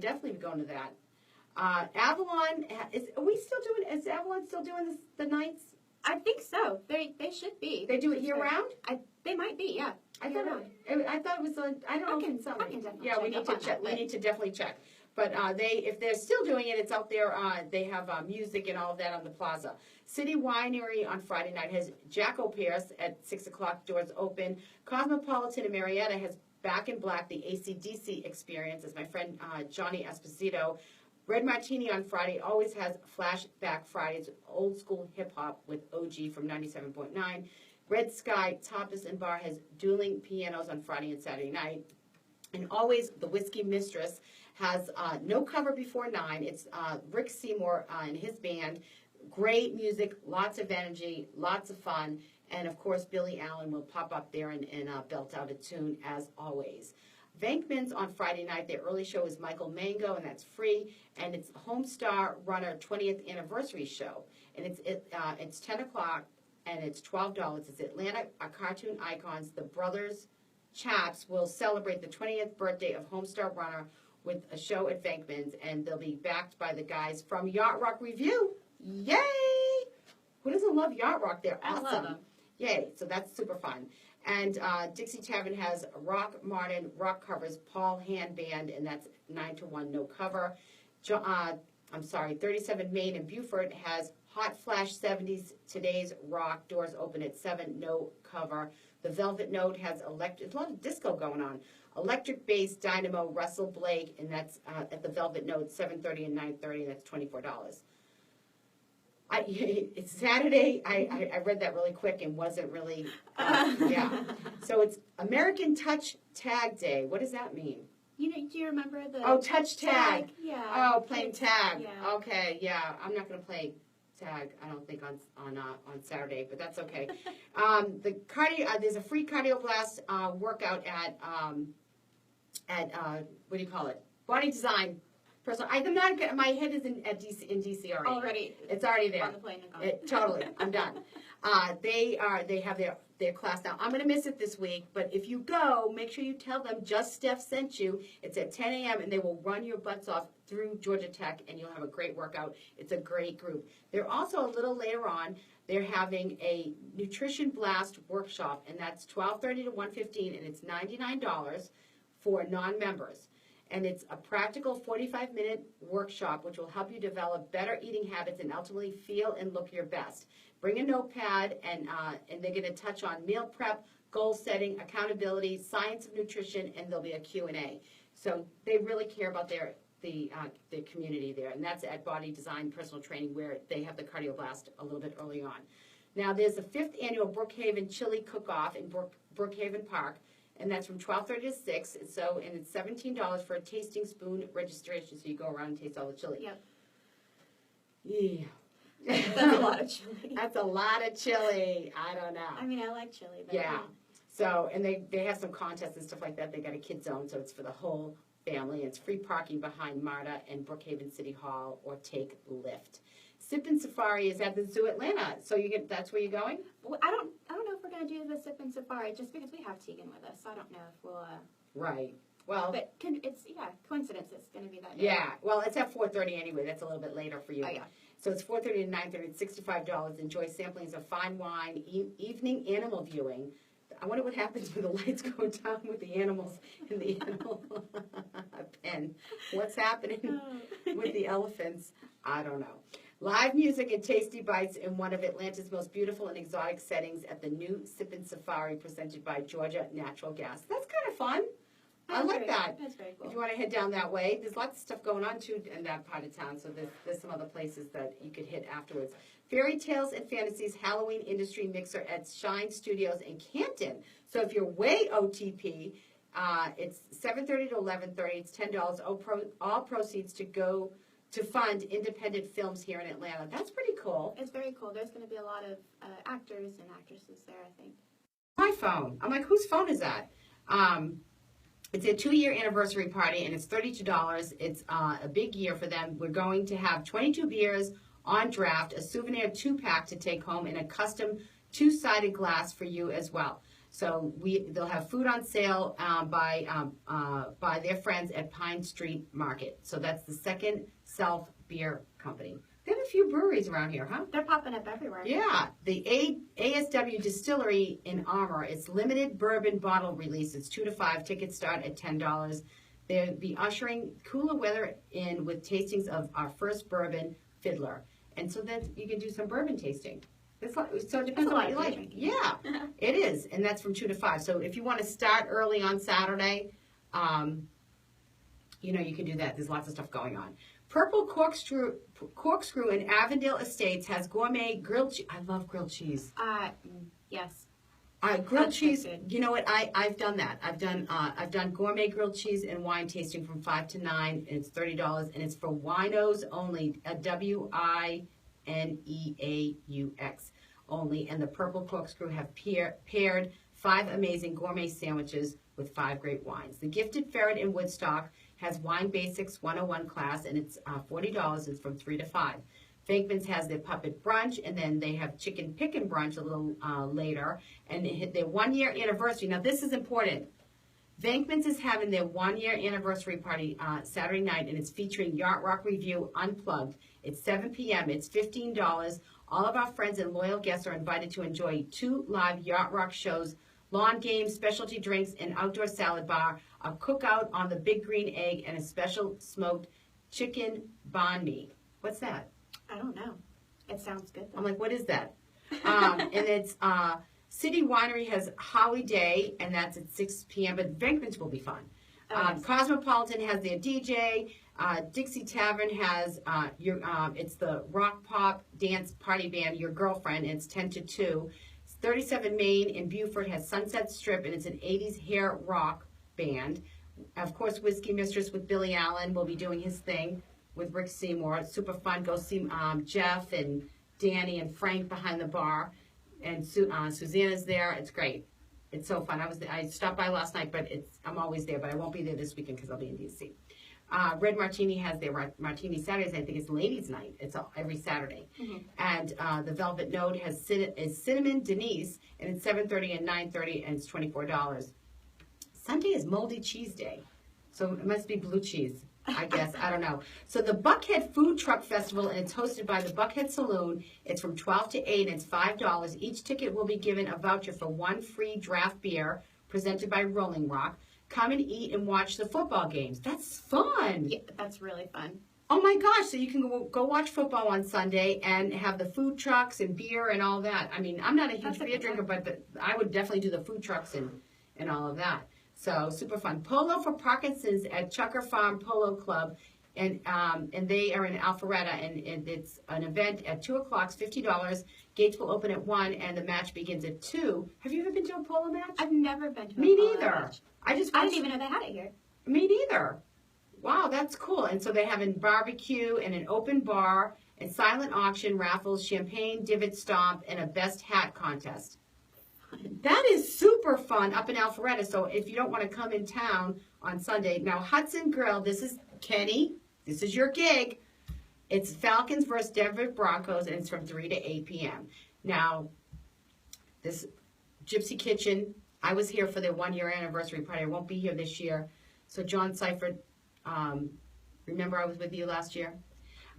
definitely be going to that. Avalon is Avalon still doing the nights? I think so. They should be. They do it For year sure. round? They might be, yeah. I Year thought round. it was I don't know if it's I something. can definitely Yeah, we check need up to on check. that, We but- need to definitely check. But if they're still doing it, it's out there. They have music and all of that on the plaza. City Winery on Friday night has Jack O'Pearce at 6 o'clock. Doors open. Cosmopolitan in Marietta has Back in Black, the AC/DC experience, as my friend Johnny Esposito. Red Martini on Friday always has Flashback Fridays, old school hip hop with OG from 97.9. Red Sky Tapas and Bar has dueling pianos on Friday and Saturday night. And always the Whiskey Mistress has no cover before 9. It's Rick Seymour and his band. Great music, lots of energy, lots of fun. And of course, Billy Allen will pop up there and belt out a tune as always. Venkman's on Friday night. Their early show is Michael Mango, and that's free. And it's Homestar Runner 20th Anniversary Show. And it's 10 o'clock, and it's $12. It's Atlanta cartoon icons. The Brothers Chaps will celebrate the 20th birthday of Homestar Runner with a show at Venkman's, and they'll be backed by the guys from Yacht Rock Review. Yay! Who doesn't love Yacht Rock? They're I awesome. love them. Yay, so that's super fun. And Dixie Tavern has Rock Martin Rock Covers, Paul Hand Band, and that's 9 to 1, no cover. 37 Main in Beaufort has Hot Flash 70s, Today's Rock, doors open at 7, no cover. The Velvet Note has there's a lot of disco going on. Electric Bass Dynamo, Russell Blake, and that's at the Velvet Note, 7:30 and 9:30, and that's $24. It's Saturday. I read that really quick and wasn't really, yeah. So it's American Touch Tag Day. What does that mean? You know, do you remember the Touch tag. Yeah. Oh, playing tag. Yeah. Okay, yeah. I'm not going to play tag, I don't think, on Saturday, but that's okay. The cardio, there's a free cardioblast workout at what do you call it? Body Design. Personal. I'm not good. My head is in DC already. Already. It's already there. On the plane and gone. Totally. I'm done. They have their class now. I'm going to miss it this week, but if you go, make sure you tell them Just Steph sent you. It's at 10 a.m. and they will run your butts off through Georgia Tech, and you'll have a great workout. It's a great group. They're also a little later on. They're having a nutrition blast workshop, and that's 12:30 to 1:15, and it's $99 for non-members. And it's a practical 45-minute workshop which will help you develop better eating habits and ultimately feel and look your best. Bring a notepad, and they're going to touch on meal prep, goal setting, accountability, science of nutrition, and there'll be a Q&A. So they really care about the community there, and that's at Body Design Personal Training, where they have the Cardioblast a little bit early on. Now, there's the 5th annual Brookhaven Chili Cook-Off in Brookhaven Park, and that's from 12:30 to 6. And it's $17 for a tasting spoon registration, so you go around and taste all the chili. Yep. Yeah. That's a lot of chili. That's a lot of chili. I don't know. I mean, I like chili, but Yeah. So, and they have some contests and stuff like that. They got a kid zone, so it's for the whole family. It's free parking behind MARTA and Brookhaven City Hall, or take Lyft. Sip and Safari is at the Zoo Atlanta. So that's where you're going? Well, I don't know if we're gonna do the Sip and Safari just because we have Tegan with us. So I don't know if we'll. Right. Well. But it's coincidence. It's gonna be that day. Yeah. Well, it's at 4:30 anyway. That's a little bit later for you. Oh yeah. So it's 4:30 to 9:30. It's $65. Enjoy samplings of fine wine, evening animal viewing. I wonder what happens when the lights go down with the animals in the animal pen. What's happening with the elephants? I don't know. Live music and tasty bites in one of Atlanta's most beautiful and exotic settings at the new Sip and Safari, presented by Georgia Natural Gas. That's kind of fun. I like that. That's very cool. If you want to head down that way, there's lots of stuff going on too in that part of town. So there's some other places that you could hit afterwards. Fairy Tales and Fantasies Halloween Industry Mixer at Shine Studios in Campton. So if you're way OTP, it's 7:30 to 11:30. It's $10. All proceeds to go to fund independent films here in Atlanta. That's pretty cool. It's very cool. There's going to be a lot of actors and actresses there, I think. My phone. I'm like, whose phone is that? It's a 2-year anniversary party, and it's $32. It's a big year for them. We're going to have 22 beers on draft, a souvenir 2-pack to take home, and a custom 2-sided glass for you as well. So they'll have food on sale by their friends at Pine Street Market. So that's the Second Self Beer Company. They have a few breweries around here, huh? They're popping up everywhere. Yeah. The ASW Distillery in Armour, it's limited bourbon bottle release. It's 2 to 5. Tickets start at $10. They'll be ushering cooler weather in with tastings of our first bourbon, Fiddler. And so then you can do some bourbon tasting. So it depends on what you like. Yeah, it is. And that's from 2 to 5. So if you want to start early on Saturday, you can do that. There's lots of stuff going on. Purple Corkscrew in Avondale Estates has gourmet grilled cheese. I love grilled cheese. Yes. Grilled cheese. Good. You know what? I've done that. I've done gourmet grilled cheese and wine tasting from 5 to 9, and it's $30, and it's for winos only. WINEAUX only. And the Purple Corkscrew have paired 5 amazing gourmet sandwiches with 5 great wines. The Gifted Ferret in Woodstock has Wine Basics 101 class, and it's $40. It's from 3 to 5. Venkman's has their puppet brunch, and then they have chicken pickin' brunch a little later, and they hit their 1-year anniversary. Now, this is important. Venkman's is having their 1-year anniversary party Saturday night, and it's featuring Yacht Rock Review Unplugged. It's 7 p.m. It's $15. All of our friends and loyal guests are invited to enjoy 2 live Yacht Rock shows, lawn games, specialty drinks, an outdoor salad bar, a cookout on the Big Green Egg, and a special smoked chicken banh mi. What's that? I don't know. It sounds good though. I'm like, what is that? And it's City Winery has Holly Day, and that's at 6 p.m., but Venkman's will be fun. Nice. Cosmopolitan has their DJ. Dixie Tavern has it's the rock pop dance party band, Your Girlfriend, and it's 10 to 2. 37 Main in Beaufort has Sunset Strip, and it's an 80s hair rock band. Of course, Whiskey Mistress with Billy Allen will be doing his thing with Rick Seymour. It's super fun. Go see Jeff and Danny and Frank behind the bar, and Susanna's there. It's great. It's so fun. I stopped by last night, but I'm always there. But I won't be there this weekend because I'll be in DC. Red Martini has their Martini Saturdays. I think it's Ladies' Night. It's every Saturday. Mm-hmm. And the Velvet Note is Cinnamon Denise, and it's 7:30 and 9:30, and it's $24. Sunday is Moldy Cheese Day, so it must be blue cheese, I guess. I don't know. So the Buckhead Food Truck Festival, and it's hosted by the Buckhead Saloon. It's from 12 to 8, and it's $5. Each ticket will be given a voucher for one free draft beer presented by Rolling Rock. Come and eat and watch the football games. That's fun. Yeah, that's really fun. Oh my gosh, so you can go watch football on Sunday and have the food trucks and beer and all that. I mean, I'm not a huge That's a beer good drinker, but I would definitely do the food trucks and all of that. So super fun. Polo for Parkinson's at Chucker Farm Polo Club, and they are in Alpharetta, and it's an event at 2 o'clock, $50. Gates will open at 1, and the match begins at 2. Have you ever been to a polo match? I've never been to a Me polo neither. match. I I didn't even know they had it here. Me neither. Wow, that's cool. And so they have a barbecue and an open bar and silent auction, raffles, champagne, divot stomp, and a best hat contest. That is super fun up in Alpharetta. So if you don't want to come in town on Sunday, now Hudson Grill, this is Kenny, this is your gig. It's Falcons versus Denver Broncos, and it's from 3 to 8 p.m. Now, this Gypsy Kitchen, I was here for their 1-year anniversary party. I won't be here this year. So John Seifert, remember I was with you last year?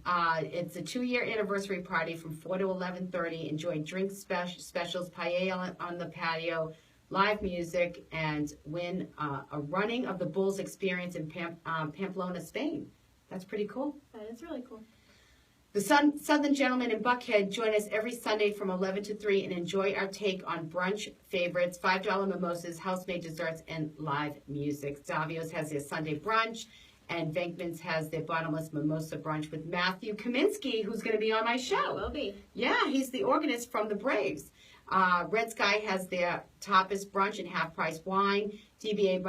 It's a 2-year anniversary party from 4 to 11:30. Enjoy drink specials, paella on the patio, live music, and win a running of the Bulls experience in Pamplona, Spain. That's pretty cool. That is really cool. The Southern Gentlemen in Buckhead join us every Sunday from 11 to 3 and enjoy our take on brunch favorites, $5 mimosas, house-made desserts, and live music. Davio's has their Sunday brunch, and Venkman's has their bottomless mimosa brunch with Matthew Kaminsky, who's going to be on my It show. will be. Yeah, he's the organist from the Braves. Red Sky has their tapas brunch and half-price wine. DBA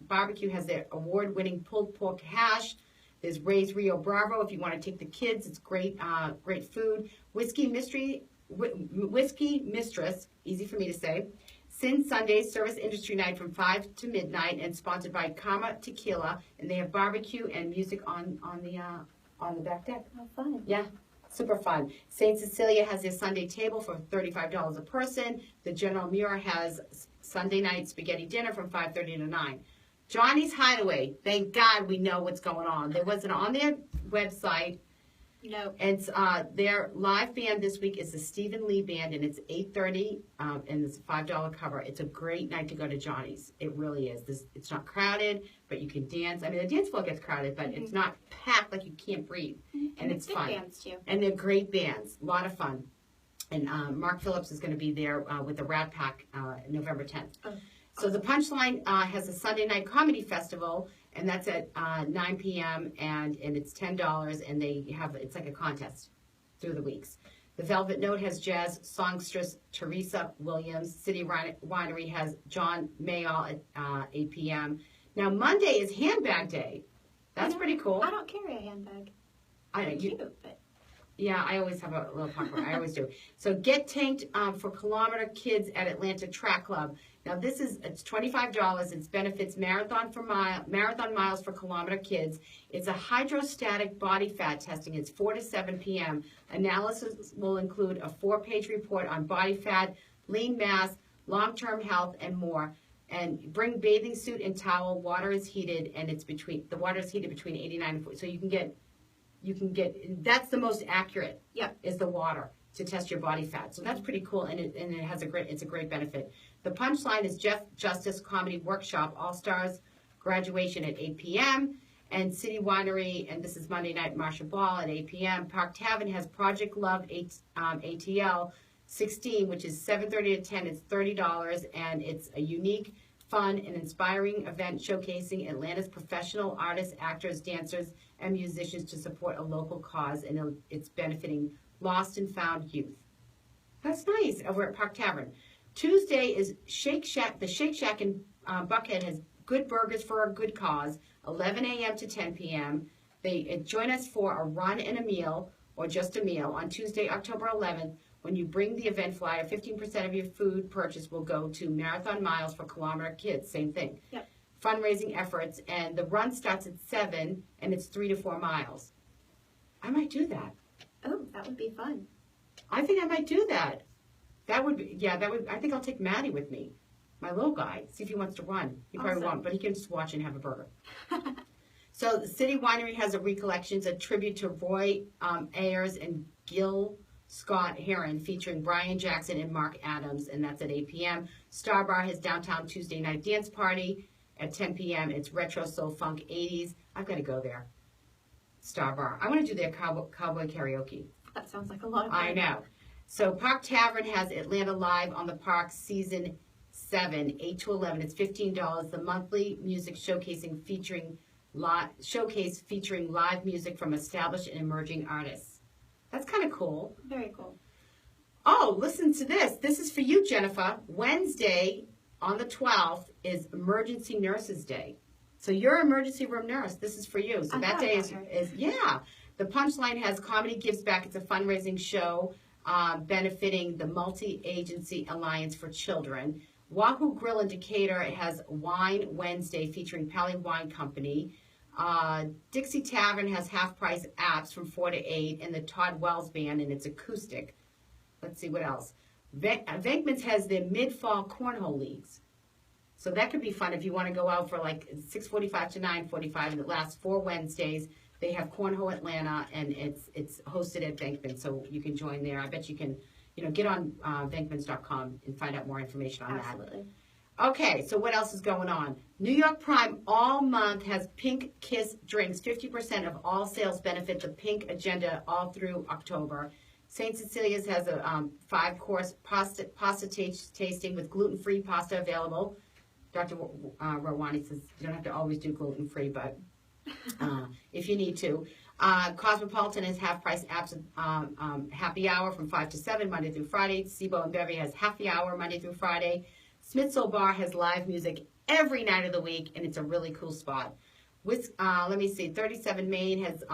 Barbecue has their award-winning pulled pork hash. There's Ray's Rio Bravo if you want to take the kids. It's great, great food. Whiskey Mistress, easy for me to say. Sin Sundays, service industry night from 5 to midnight, and sponsored by Karma Tequila. And they have barbecue and music on the back deck. How fun. Yeah, super fun. St. Cecilia has their Sunday table for $35 a person. The General Muir has Sunday night spaghetti dinner from 5:30 to 9. Johnny's Hideaway. Thank God we know what's going on. There wasn't on their website. No. It's their live band this week is the Stephen Lee Band, and it's 8:30, and it's a $5 cover. It's a great night to go to Johnny's. It really is. It's not crowded, but you can dance. I mean, the dance floor gets crowded, but it's not packed like you can't breathe, and it's good fun. bands too. And they're great bands, a lot of fun. And Mark Phillips is going to be there with the Rat Pack November 10th. Oh, so the Punchline has a Sunday night comedy festival, and that's at 9 p.m. and it's $10, and it's like a contest through the weeks. The Velvet Note has jazz songstress Teresa Williams. City Winery has John Mayall at 8 p.m. Now Monday is Handbag Day. That's pretty cool. I don't carry a handbag. I know They're you. cute, but Yeah, I always have a little pocket. I always do. So get tanked for Kilometer Kids at Atlanta Track Club. Now it's $25. It benefits marathon miles for Kilometer Kids. It's a hydrostatic body fat testing. It's 4 to 7 p.m. Analysis will include a 4-page report on body fat, lean mass, long-term health, and more. And bring bathing suit and towel. Water is heated, and the water is heated between 89 and 40. So you can get that's the most accurate. Yep. Is the water to test your body fat. So that's pretty cool, and it's a great benefit. The Punchline is Jeff Justice Comedy Workshop All Stars graduation at 8 p.m. And City Winery, and this is Monday night, Marcia Ball at 8 p.m. Park Tavern has Project Love ATL 16, which is 7:30 to 10. It's $30, and it's a unique, fun, and inspiring event showcasing Atlanta's professional artists, actors, dancers, and musicians to support a local cause, and it's benefiting lost and found youth. That's nice, over at Park Tavern. Tuesday is Shake Shack. The Shake Shack in Buckhead has good burgers for a good cause, 11 a.m. to 10 p.m. They join us for a run and a meal, or just a meal, on Tuesday, October 11th. When you bring the event flyer, 15% of your food purchase will go to Marathon Miles for Kilometer Kids. Same thing. Yep. Fundraising efforts, and the run starts at 7, and it's 3 to 4 miles. I might do that. Oh, that would be fun. I think I might do that. That would be, yeah, that would, I think I'll take Maddie with me, my little guy, see if he wants to run. He probably Awesome. won't, but he can just watch and have a burger. So the City Winery has a recollections, a tribute to Roy Ayers and Gil Scott Heron, featuring Brian Jackson and Mark Adams, and that's at 8 p.m. Star Bar has Downtown Tuesday Night Dance Party at 10 p.m. It's retro soul funk 80s. I've got to go there. Star Bar. I want to do their cowboy karaoke. That sounds like a lot of fun. I know. So Park Tavern has Atlanta Live on the Park Season 7, 8 to 11. It's $15. The monthly music showcase featuring live music from established and emerging artists. That's kind of cool. Very cool. Oh, listen to this. This is for you, Jennifer. Wednesday on the 12th is Emergency Nurses Day. So you're an emergency room nurse. This is for you. So I that thought day about her. is yeah. The Punchline has Comedy Gives Back. It's a fundraising show benefiting the Multi-Agency Alliance for Children. Wahoo Grill in Decatur has Wine Wednesday featuring Pally Wine Company. Dixie Tavern has half-price apps from 4 to 8, and the Todd Wells Band, and it's acoustic. Let's see what else. Venkman's has their mid-fall cornhole leagues. So that could be fun if you want to go out for like 6:45 to 9:45, and it lasts 4 Wednesdays. They have Cornhole Atlanta, and it's hosted at Venkman, so you can join there. I bet you can, get on Venkmans.com and find out more information on that. Absolutely. Okay, so what else is going on? New York Prime all month has Pink Kiss drinks. 50% of all sales benefit the Pink Agenda all through October. St. Cecilia's has a 5-course pasta tasting with gluten-free pasta available. Dr. Relwani says you don't have to always do gluten-free, but if you need to. Cosmopolitan has half-price apps, happy hour from 5 to 7, Monday through Friday. Sibo and Bevy has happy hour Monday through Friday. Smithsonian Bar has live music every night of the week, and it's a really cool spot. Let me see, 37 Main has,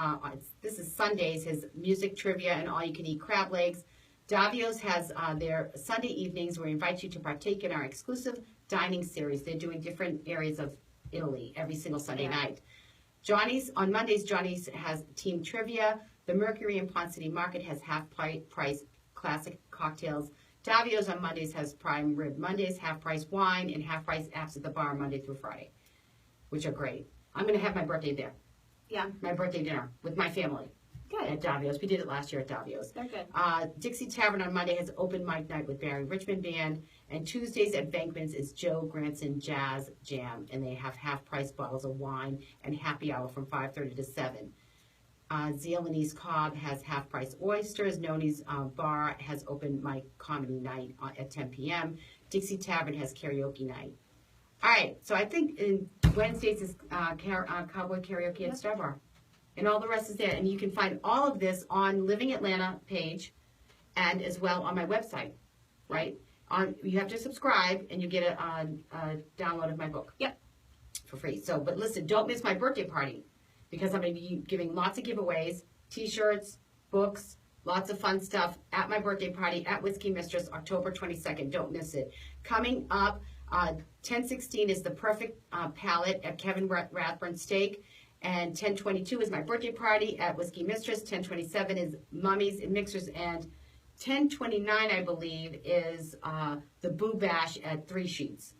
this is Sundays, has music, trivia, and all-you-can-eat crab legs. Davio's has their Sunday evenings where we invite you to partake in our exclusive dining series. They're doing different areas of Italy every single Sunday night. Johnny's, on Mondays, Johnny's has team trivia. The Mercury in Pond City Market has half-price classic cocktails. Davio's on Mondays has prime rib Mondays, half-price wine, and half-price apps at the bar Monday through Friday, which are great. I'm going to have my birthday there. Yeah. My birthday dinner with my family. Good. At Davio's. We did it last year at Davio's. They're good. Dixie Tavern on Monday has open mic night with Barry Richmond Band, and Tuesdays at Venkman's is Joe Granson Jazz Jam, and they have half-price bottles of wine and happy hour from 5:30 to 7. Zeal and East Cobb has half-price oysters. Noni's Bar has open mic comedy night at 10 p.m. Dixie Tavern has karaoke night. All right, so I think Wednesdays is cowboy karaoke at Star Bar. And all the rest is there. And you can find all of this on Living Atlanta page and as well on my website, right? You have to subscribe and you get a download of my book. Yep. For free. So, but listen, don't miss my birthday party because I'm going to be giving lots of giveaways, T-shirts, books, lots of fun stuff at my birthday party at Whiskey Mistress, October 22nd. Don't miss it. Coming up, 10/16 is the perfect palette at Kevin Rathburn Steak. And 10/22 is my birthday party at Whiskey Mistress. 10/27 is Mummies and Mixers. And 10/29, I believe, is the Boo Bash at 3 Sheets.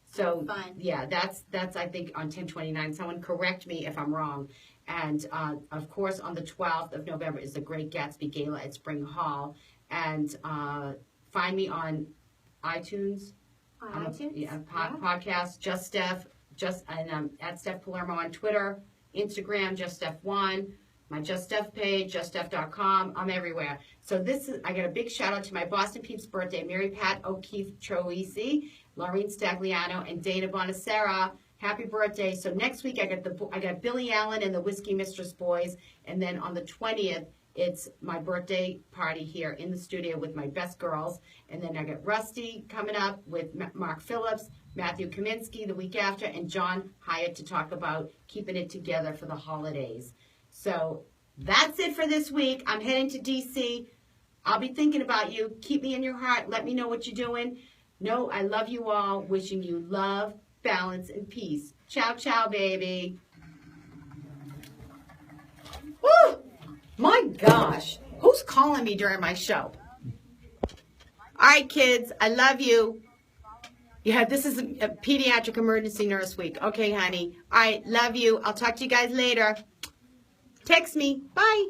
So, Fun. yeah, that's I think, on 10/29. Someone correct me if I'm wrong. And, of course, on the 12th of November is the Great Gatsby Gala at Spring Hall. And find me on iTunes. On iTunes? Yeah, podcast, Just Steph, and at Steph Palermo on Twitter. Instagram, Just Steph 1, my Just Steph page, juststeph.com. I'm everywhere. So I got a big shout out to my Boston Peeps birthday, Mary Pat O'Keefe Troisi, Laureen Stagliano, and Dana Bonacera. Happy birthday. So next week I got Billy Allen and the Whiskey Mistress Boys, and then on the 20th it's my birthday party here in the studio with my best girls, and then I got Rusty coming up with Mark Phillips, Matthew Kaminsky the week after, and John Hyatt to talk about keeping it together for the holidays. So that's it for this week. I'm heading to DC. I'll be thinking about you. Keep me in your heart. Let me know what you're doing. No, I love you all. Wishing you love, balance, and peace. Ciao, ciao, baby. Woo! My gosh. Who's calling me during my show? All right, kids. I love you. Yeah, this is a pediatric emergency nurse week. Okay, honey. All right, love you. I'll talk to you guys later. Text me. Bye.